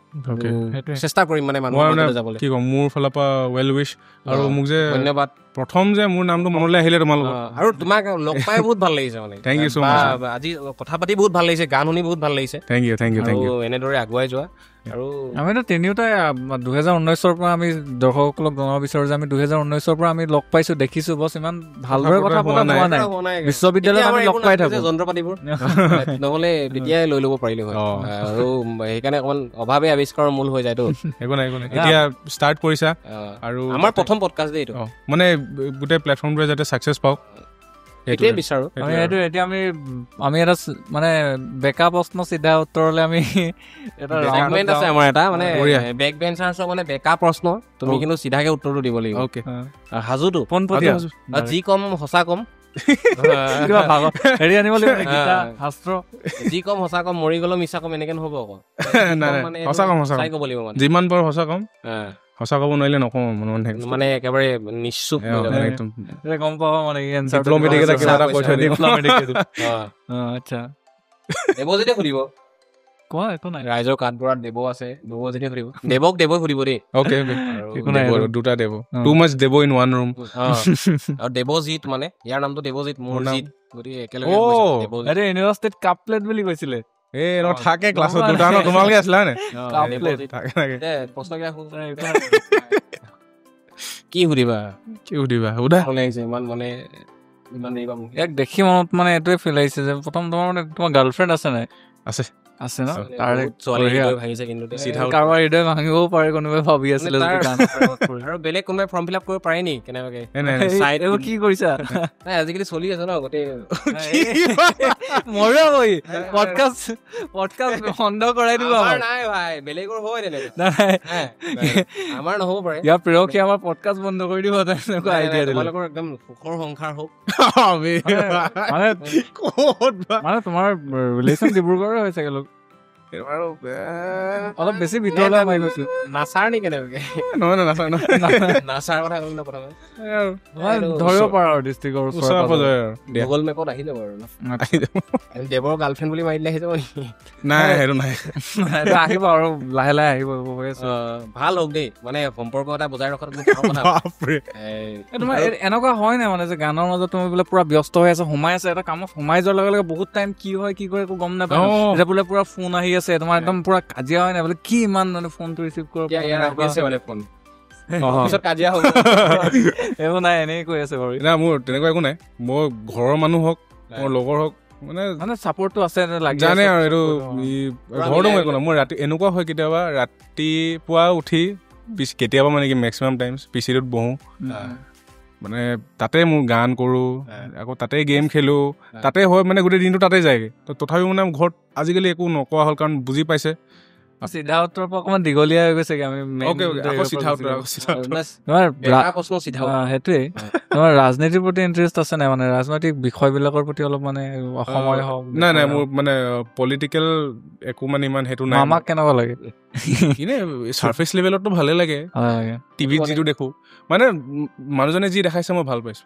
চেষ্টা কৰিম মানে মানুহৰ যাবলৈ কি ক'ম মোৰ ফালৰ পৰা ৱেল উইচ আৰু মোক যে ধন্যবাদ প্ৰথম যে মোৰ নামটো মনলৈ আহিলে তোমালোকৰ আৰু তোমাক লগ পাই বহুত ভাল লাগিছে মানে থেংক ইউ ছ' মাচ আজি কথা পাতি বহুত ভাল লাগিছে গান শুনি বহুত ভাল লাগিছে থেংক ইউ এনেদৰে আগুৱাই যোৱা আৰু আমিতো তিনিওটাই 2019ৰ পৰা আমি দৰ্শকসকলক জনাব বিচাৰো যে আমি 2019ৰ পৰা আমি লগ পাইছো দেখিছো বছ ইমান ভালদৰে কথা পতা হোৱা নাই বিশ্ববিদ্যালয়ত আমি লগ পাই থাকো যন্ত্ৰপাতিবোৰ নহ'লে তেতিয়াই লৈ ল'ব পাৰিলো হয় আৰু সেইকাৰণে অকণমান অভাৱে আৱিষ্কাৰৰ মূল হৈ যায়তো একো নাই এতিয়া ষ্টাৰ্ট কৰিছা আৰু আমাৰ প্ৰথম পডকাষ্ট দেই এইটো মানে গোটেই প্লেটফৰ্মটোৱে যাতে ছাকচেছ পাওক সেইটোৱে বিচাৰো আমি এইটো এতিয়া আমি এটা মানে বেকা প্ৰশ্ন চিধা উত্তৰলে আমি এটা ছেগমেণ্ট আছে আমাৰ এটা মানে বেক বেঞ্চাৰ্ছৰ মানে বেকা প্ৰশ্ন তুমি কিন্তু চিধাকে উত্তৰটো দিব লাগিব অ'কে সাজুটো পোনপটীয়া যি কম সঁচা কম কিবা ভাগত হেৰি আনিব লাগিব গীতা শাস্ত্ৰ যি কম সঁচা কম মৰি গ'লেও মিছা কম এনেকে নহ'ব আকৌ সঁচা কম চাই ক'ব লাগিব মানে যিমান পাৰো সঁচা কম সঁচা ক'ব নোৱাৰিলে নকওঁ মানে একেবাৰে নিশ্চুপ গম পাব মানে ডিপ্ল'মেটিক এটা কিবা এটা কৈ থৈ দিম আচ্ছা দেৱজিতে সুধিব কোৱা একো নাই ৰাইজৰ কাঠবোৰত দেৱ আছে দেৱজিতে সুধিব দেৱক সুধিব দেই অ'কে দুটা Dev too much Dev in one room আৰু দেৱজিত মানে ইয়াৰ নামটো দেৱজিত মোৰ জিত গতিকে একেলগে ইউনিভাৰ্চিটিত কাপ প্লেট বুলি কৈছিলে থাকে ক্লাছত দুটা ন তোমালোকে আছিলা নে কি সুধিবা সুধা ইমান মানে ইয়াক দেখি মনত মানে এইটোৱে ফিল আহিছে যে প্ৰথম তোমাৰ গাৰ্লফ্ৰেণ্ড আছে নাই আছে ন কাৰোবাৰ হৃদয় ভাঙিবও পাৰে কোনোবাই ভাবি আছিলে আৰু বেলেগ কোনোবাই ফৰ্ম ফিল আপ কৰিব পাৰে নি কেনেবাকে কি কৰিছা আজিকালি চলি আছে ন গোটেই পডকাষ্ট বন্ধ কৰাই দিব নাই ভাই বেলেগৰ হয় আমাৰ নহ'ব পাৰে ইয়াৰ প্ৰেয়সী আমাৰ পডকাষ্ট বন্ধ কৰি দিব তেনেকুৱা আইডিয়া দিলে তোমালোকৰ একদম সুখৰ সংসাৰ হওক মানে তোমাৰ ৰিলেশ্যন ডিব্ৰুগড়ৰে হৈ চাগে অলপ বেছি ভিতৰলৈ মাৰি গৈছো নাচাৰ নি কেনেবাকে নাচাৰ কথা ক'লো প্ৰথমে ধৰিব পাৰা আৰু ডিষ্ট্ৰিক্টৰ গুগল মেপত আহি যাব আৰু দেৱৰ গাৰ্লফ্ৰেণ্ড বুলি মাৰি দিলে আহি যাব নেকি নাই সেইটো নাই আহিব আৰু লাহে লাহে আহিব ভাল হওক দেই মানে সম্পৰ্ক এটা বজাই ৰখাটো তোমাৰ এনেকুৱা হয় নাই মানে যে গানৰ মাজত তুমি বোলে পুৰা ব্যস্ত হৈ আছে সোমাই আছে এটা কামত সোমাই যোৱাৰ লগে লগে বহুত টাইম কি হয় কি কৰে একো গম নাপায় এতিয়া বোলে পুৰা ফোন আহি আছে তোমাৰ একদম পুৰা কাজিয়া হয় নাই বোলে কি ইমান মানে ফোনটো ৰিচিভ কৰিব কাজিয়া হ'ব এইবোৰ নাই এনেই কৈ আছে বাৰু না মোৰ তেনেকুৱা একো নাই মোৰ ঘৰৰ মানুহ হওক মোৰ লগৰ হওক মানে চাপৰ্টটো আছে জানে আৰু এইটো ঘৰতো মই একো নাই মোৰ ৰাতি এনেকুৱা হয় কেতিয়াবা ৰাতিপুৱা উঠি কেতিয়াবা মানে কি মেক্সিমাম টাইমছ পিচিটোত বহোঁ মানে তাতে মোৰ গান কৰোঁ আকৌ তাতে গেম খেলোঁ তাতে হয় মানে গোটেই দিনটো তাতে যায়গৈ তথাপিও মানে ঘৰত আজিকালি একো নকোৱা হ'ল কাৰণ বুজি পাইছে চিধা উত্তৰ পৰা অকমান দীঘলীয়া হৈ গৈছে সেইটোৱে তোমাৰ ৰাজনীতিৰ প্ৰতি ইণ্টাৰেষ্ট আছে নাই মানে ৰাজনৈতিক বিষয়বিলাকৰ প্ৰতি অলপ মানে অসমৰে হওক নাই মোৰ মানে পলিটিকেল একো মানে ইমান সেইটো নাই আমাক কেনেকুৱা লাগে চাৰ্ফেচ লেভেলততো ভালে লাগে টিভিত যিটো দেখো মানে মানুহজনে যি দেখাইছে মই ভাল পাইছো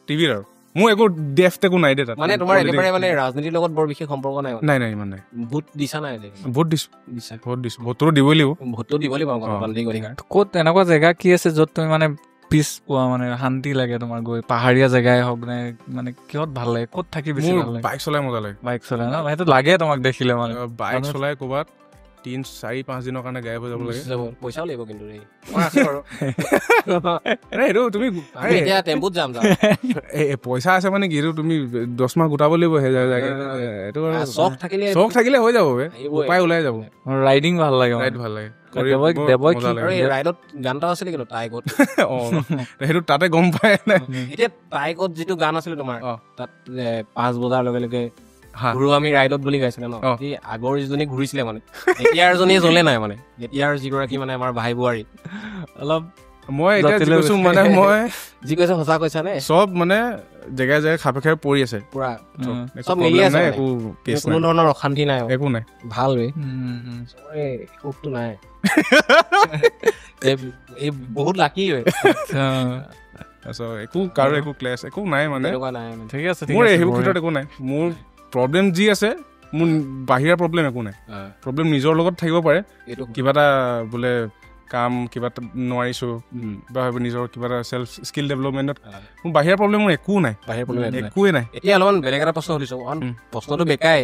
টিভিৰ আৰু মোৰ একো ডেফ্ট একো নাই দে তাত মানে তোমাৰ একেবাৰে মানে ৰাজনীতিৰ লগত বৰ বিশেষ সম্পৰ্ক নাই নাই ইমান নাই ভোট দিছা নাই ভোট দিছো ভোটটো দিবই লাগিব ক'ত এনেকুৱা জেগা কি আছে য'ত তুমি মানে পিছ পোৱা মানে শান্তি লাগে তোমাৰ গৈ পাহাৰীয়া জেগাই হওক নে মানে কিহত ভাল লাগে ক'ত থাকি বেছি ভাল লাগে বাইক চলাই মজা লাগে বাইক চলাই ন সেইটো লাগে তোমাক দেখিলে মানে বাইক চলাই ক'ৰবাত 3-4-5 দিনৰ কাৰণে গায়ব হৈ যাব লাগে পইচাও লাগিব কিন্তু সেইটো তুমি পইচা আছে মানে কি এইটো তুমি 10 মাহ গোটাব লাগিব এইটো চখ থাকিলে হৈ যাব উপায় ওলাই যাব ৰাইডিং ভাল লাগে ৰাইডত গান এটা আছিলে কিন্তু টাইকত সেইটো তাতে গম পায় এতিয়া টাইকত যিটো গান আছিলে তোমাৰ তাত 5 বজাৰ লগে লগে ঘূৰো আমি ৰাইডত বুলি গাইছিলে ন আগৰ যিজনী ঘূৰিছিলে মানে এতিয়াৰ জনীয়ে জ্বলে নাই মানে এতিয়াৰ যিগৰাকী মানে আমাৰ ভাই বোৱাৰী অলপ মই এতিয়া কৈছো মানে মই যি কৈছে সঁচা কৈছা নে চব মানে জেগাই জেগাই খাপে খাপে পৰি আছে পুৰা চব মিলি আছে একো কোনো ধৰণৰ অশান্তি নাই একো নাই ভাল বে সুখটো নাই এই বহুত লাকি হয় একো কাৰো একো ক্লেছ একো নাই মানে ঠিক আছে মোৰ এইবোৰ ক্ষেত্ৰত একো নাই মোৰ প্ৰব্লেম যি আছে মোৰ বাহিৰা প্ৰব্লেম একো নাই প্ৰব্লেম নিজৰ লগত থাকিব পাৰে কিবা এটা বোলে কাম কিবা এটা নোৱাৰিছো বা নিজৰ কিবা এটা চেল্ফ স্কিল ডেভেলপমেণ্টত মোৰ বাহিৰা প্ৰব্লেম মোৰ একো নাই একোৱে নাই এতিয়া অলপমান বেলেগ এটা প্ৰশ্ন সুধিছো প্ৰশ্নটো বেকাই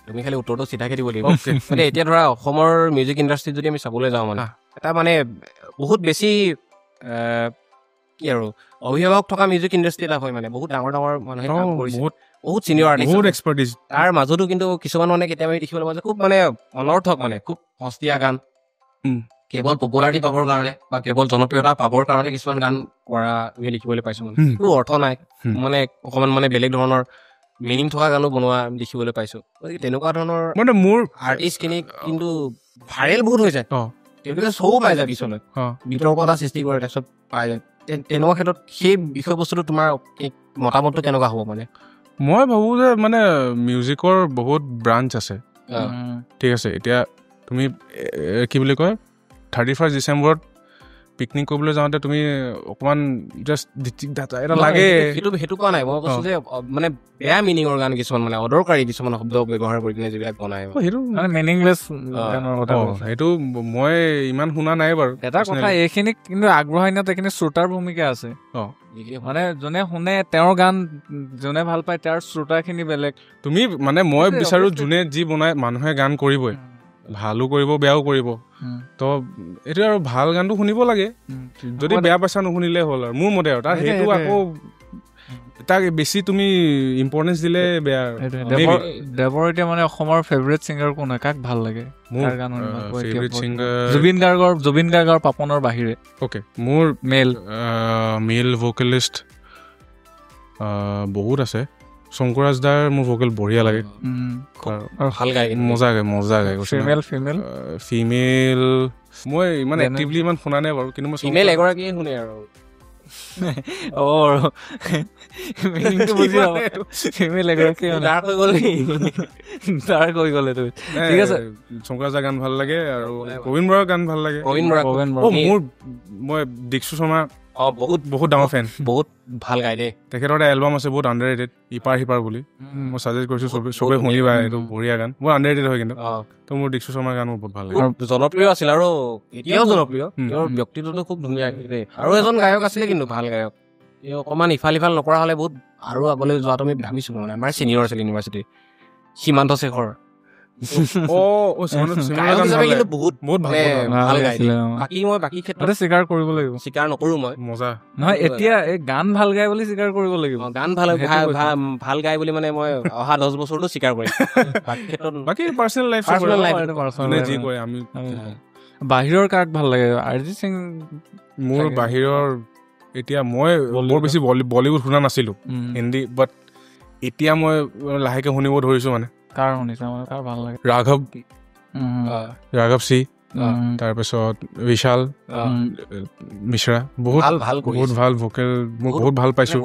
তুমি খালি উত্তৰটো চিধাকে দিব লাগিব মানে এতিয়া ধৰা অসমৰ মিউজিক ইণ্ডাষ্ট্ৰীত যদি আমি চাবলৈ যাওঁ মানে এটা মানে বহুত বেছি কি আৰু অভিভাৱক থকা মিউজিক ইণ্ডাষ্ট্ৰী এটা হয় মানে বহুত ডাঙৰ ডাঙৰ মানুহে কাম কৰিছে বহুত চিনিয়ৰ আৰ্টিষ্ট বহুত এক্সপাৰ্টিজ তাৰ মাজতো কিন্তু কিছুমান মানে কেতিয়াবা দেখিবলৈ পোৱা যায় খুব মানে অনৰ্থক মানে খুব সস্তীয়া গান কেৱল পপুলাৰিটি পাবৰ কাৰণে বা কেৱল জনপ্ৰিয়তা পাবৰ কাৰণে কিছুমান গান কৰা দেখিবলৈ পাইছো মানে একো অৰ্থ নাই মানে অকমান মানে বেলেগ ধৰণৰ মিনিং থকা গানো বনোৱা দেখিবলৈ পাইছো তেনেকুৱা ধৰণৰ মানে মোৰ আৰ্টিষ্টখিনি কিন্তু ভাইৰেল বহুত হৈ যায় তেওঁলোকে শ্ব' পাই যায় পিছলৈ বিতৰ্কতা সৃষ্টি কৰে তাৰপিছত পাই যায় তেনেকুৱা ক্ষেত্ৰত সেই বিষয়বস্তুটো তোমাৰ মতামতটো কেনেকুৱা হ'ব মানে মই ভাবোঁ যে মানে মিউজিকৰ বহুত ব্ৰাঞ্চ আছে ঠিক আছে এতিয়া তুমি কি বুলি কয় 31 ডিচেম্বৰত পিকনিক কৰিবলৈ যাওঁতে তুমি অকণমান জাষ্ট এটা লাগে সেইটো কোৱা নাই মই কৈছোঁ যে মানে বেয়া মিনিঙৰ গান কিছুমান মানে অদৰকাৰী কিছুমান শব্দ ব্যৱহাৰ কৰি কিনে যিবিলাক বনায় সেইটো মিনিংলেছ সেইটো মই ইমান শুনা নাই বাৰু এটা কথা এইখিনিক কিন্তু আগ্ৰহীনত এইখিনি শ্ৰোতাৰ ভূমিকা আছে মানে যোনে শুনে তেওঁৰ গান যোনে ভাল পায় তাৰ শ্ৰোতাখিনি বেলেগ তুমি মানে মই বিচাৰোঁ যোনে যি বনায় মানুহে গান কৰিবই ভালো কৰিব বেয়াও কৰিব তো এইটো আৰু ভাল গানটো শুনিব লাগে যদি বেয়া পাইছা নুশুনিলে হ'ল আৰু মোৰ মতে আৰু তাৰ সেইটো আকৌ তাক বেছি তুমি ইম্পৰ্টেঞ্চ দিলে বেয়া দেৱৰ এতিয়া মানে অসমৰ ফেভৰেট ছিংগাৰ কোন হয় কাক ভাল লাগে মোৰ ফেভৰেট ছিংগাৰ জুবিন গাৰ্গৰ পাপনৰ বাহিৰে অ'কে মোৰ মেল ভোকেলিষ্ট বহুত আছে শংকৰাজ দাৰ মোৰ ভোকেল বঢ়িয়া লাগে ভাল গায় মজা গায় ফিমেল মই ইমান এক্টিভলি ইমান শুনা নাই বাৰু কিন্তু মই ফিমেল এগৰাকীয়ে শুনে আৰু শংকৰাজ দাৰ গান ভাল লাগে আৰু প্ৰবীণ বৰাৰ গান ভাল লাগে মোৰ মই দীক্ষু শৰ্মা বহুত ডাঙৰ ফেন বহুত ভাল গায় দেই তেখেতৰ এটা এলবাম আছে বহুত আণ্ডাৰৰেটেড ইপাৰ সিপাৰ বুলি মই ছাজেষ্ট কৰিছোঁ চবে শুনিবা এইটো বঢ়িয়া গান বহুত আণ্ডাৰৰেটেড হয় কিন্তু তো মোৰ দীক্ষু শৰ্মাৰ গান মোৰ বহুত ভাল লাগে জনপ্ৰিয় আছিল আৰু এতিয়াও জনপ্ৰিয় তেওঁৰ ব্যক্তিত্বটো খুব ধুনীয়া দেই আৰু এজন গায়ক আছিলে কিন্তু ভাল গায়ক অকণমান ইফাল নকৰা হ'লে বহুত আৰু আগলৈ যোৱাটো আমি ভাবিছোঁ মানে আমাৰ চিনিয়ৰ আছিল ইউনিভাৰ্চিটি সীমান্ত শেখৰ বাকী ক্ষেত্ৰত স্বীকাৰ কৰিব লাগিব স্বীকাৰ নকৰোঁ মই মজা নহয় এতিয়া এই গান ভাল গায় বুলি স্বীকাৰ কৰিব লাগিব গান ভাল গায় বুলি মানে মই অহা 10 বছৰটো স্বীকাৰ কৰিম বাকী ক্ষেত্ৰত বাকী পাৰ্চনেল লাইফ যি কৰে আমি বাহিৰৰ কাক ভাল লাগে অৰিজিত সিং মোৰ বাহিৰৰ এতিয়া মই বৰ বেছি বলীউড শুনা নাছিলোঁ হিন্দী বাট এতিয়া মই লাহেকৈ শুনিব ধৰিছোঁ মানে কাৰ শুনিছা মানে কাৰ ভাল লাগে ৰাঘৱ চি তাৰপিছত বিশাল মিশ্ৰা বহুত ভাল ভোকেল মই বহুত ভাল পাইছোঁ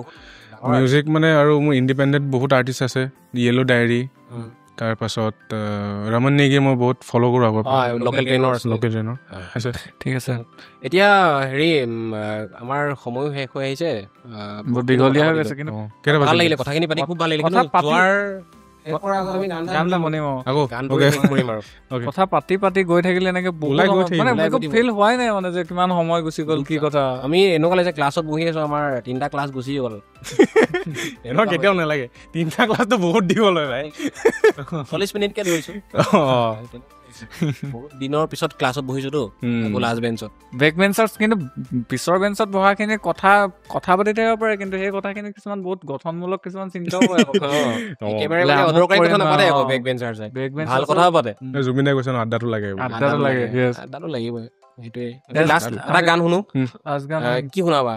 মিউজিক মানে আৰু মোৰ ইণ্ডিপেণ্ডেণ্ট বহুত আৰ্টিষ্ট আছে য়েলো ডায়েৰী তাৰপাছত ৰমন নেগী মই বহুত ফ'ল' কৰোঁ আগৰ লোকেল ট্ৰেইনৰ আছে ঠিক আছে এতিয়া হেৰি আমাৰ সময়ো শেষ হৈ আহিছে বহুত দীঘলীয়া হৈ গৈছে কিন্তু ভাল লাগিলে কথাখিনি পাতি খুব ভাল লাগিলে কথা পাতি গৈ থাকিলে এনেকে ফিল হোৱাই নাই মানে যে কিমান সময় গুচি গ'ল কি কথা আমি এনেকুৱা লাগে যে ক্লাছত বহি আছো আমাৰ 3টা ক্লাছ গুচি গ'ল এনেকুৱা কেতিয়াও নালাগে 3টা ক্লাছটো বহুত দীঘল হয় ভাই 40 মিনিটকে ধৰিছো দিনৰ পিছত ক্লাছত বহিছোতো লাষ্ট বেঞ্চত বেক বেঞ্চত কিন্তু পিছৰ বেঞ্চত বহাখিনি কথা পাতি থাকিব পাৰে কিন্তু সেই কথাখিনি কিছুমান বহুত গঠনমূলক কিছুমান চিন্তাও কৰে ভাল কথা পাতে জুবিনে কৈছে আড্ডাটো লাগে লাগিবই সেইটোৱে এটা গান শুনো কি শুনাবা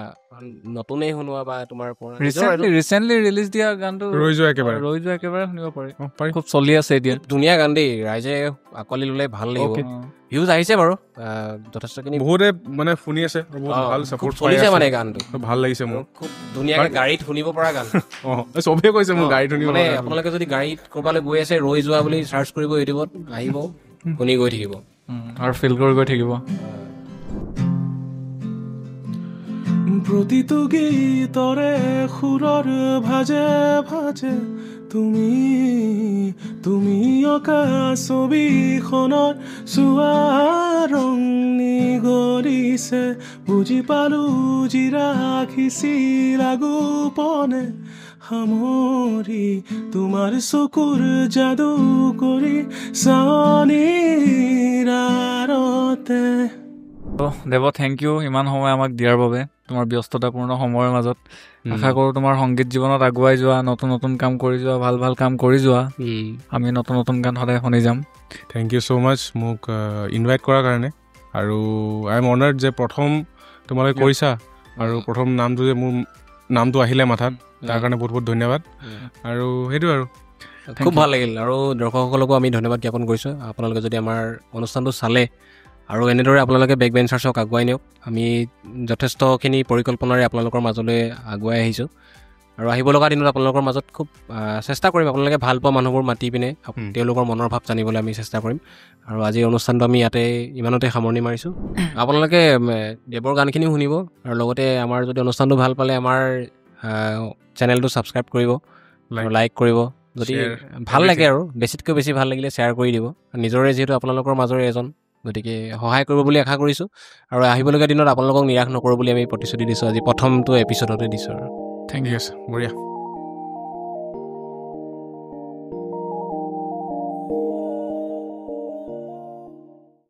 নতুনেই শুনোৱা বা তোমাৰ ৰিচেণ্টলি ৰিলিজ দিয়া গানটো ৰৈ যোৱা একেবাৰে শুনিব পাৰি খুব চলি আছে এতিয়া ধুনীয়া গান দেই ৰাইজে আঁকোৱালি ল'লে ভাল লাগিব ভিউজ আহিছে বাৰু যথেষ্টখিনি বহুতে মানে শুনি আছে ভাল সাপোৰ্ট চলিছে মানে গানটো ভাল লাগিছে মোৰ খুব ধুনীয়াকৈ গাড়ীত শুনিব পৰা গান চবেই কৈছে মোৰ গাড়ীত শুনিব মানে আপোনালোকে যদি গাড়ীত ক'ৰবালৈ গৈ আছে ৰৈ যোৱা বুলি চাৰ্চ কৰিব ইউটিউবত আহিব শুনি গৈ থাকিব আৰু ফিল কৰি গৈ থাকিব প্ৰতিটো গীতৰে সুৰৰ ভাজে তুমি অকা ছবিখনৰ চোৱা ৰং নিগৰিছে বুজি পালো যি ৰাখিছিল আগোপনে সামৰি তোমাৰ চকুৰ যাদু কৰি চাৱনিৰ আৰতে দেৱ থেংক ইউ ইমান সময় আমাক দিয়াৰ বাবে তোমাৰ ব্যস্ততাপূৰ্ণ সময়ৰ মাজত আশা কৰোঁ তোমাৰ সংগীত জীৱনত আগুৱাই যোৱা নতুন কাম কৰি যোৱা ভাল কাম কৰি যোৱা আমি নতুন গান সদায় শুনি যাম থেংক ইউ ছ' মাছ মোক ইনভাইট কৰাৰ কাৰণে আৰু আই এম অনাৰ্ড যে প্ৰথম তোমালোকে কৰিছা আৰু প্ৰথম নামটো যে মোৰ নামটো আহিলে মাথাত তাৰ কাৰণে বহুত বহুত ধন্যবাদ আৰু সেইটো আৰু খুব ভাল লাগিল আৰু দৰ্শকসকলকো আমি ধন্যবাদ জ্ঞাপন কৰিছোঁ আপোনালোকে যদি আমাৰ অনুষ্ঠানটো চালে আৰু এনেদৰে আপোনালোকে বেক বেঞ্চাৰ্ছক আগুৱাই নিয়ক আমি যথেষ্টখিনি পৰিকল্পনাৰে আপোনালোকৰ মাজলৈ আগুৱাই আহিছোঁ আৰু আহিব লগা দিনত আপোনালোকৰ মাজত খুব চেষ্টা কৰিম আপোনালোকে ভাল পোৱা মানুহবোৰ মাতি পিনে তেওঁলোকৰ মনৰ ভাৱ জানিবলৈ আমি চেষ্টা কৰিম আৰু আজিৰ অনুষ্ঠানটো আমি ইয়াতে ইমানতে সামৰণি মাৰিছোঁ আপোনালোকে দেৱৰ গানখিনিও শুনিব আৰু লগতে আমাৰ যদি অনুষ্ঠানটো ভাল পালে আমাৰ চেনেলটো ছাবস্ক্ৰাইব কৰিব আৰু লাইক কৰিব যদি ভাল লাগে আৰু বেছিতকৈ বেছি ভাল লাগিলে শ্বেয়াৰ কৰি দিব নিজৰে যিহেতু আপোনালোকৰ মাজৰে এজন গতিকে সহায় কৰিব বুলি আশা কৰিছোঁ আৰু আহিবলগীয়া দিনত আপোনালোকক নিৰাশ নকৰোঁ বুলি আমি প্ৰতিশ্ৰুতি দিছোঁ আজি প্ৰথমটো এপিছডতে দিছোঁ আৰু থেংক ইউ বঢ়িয়া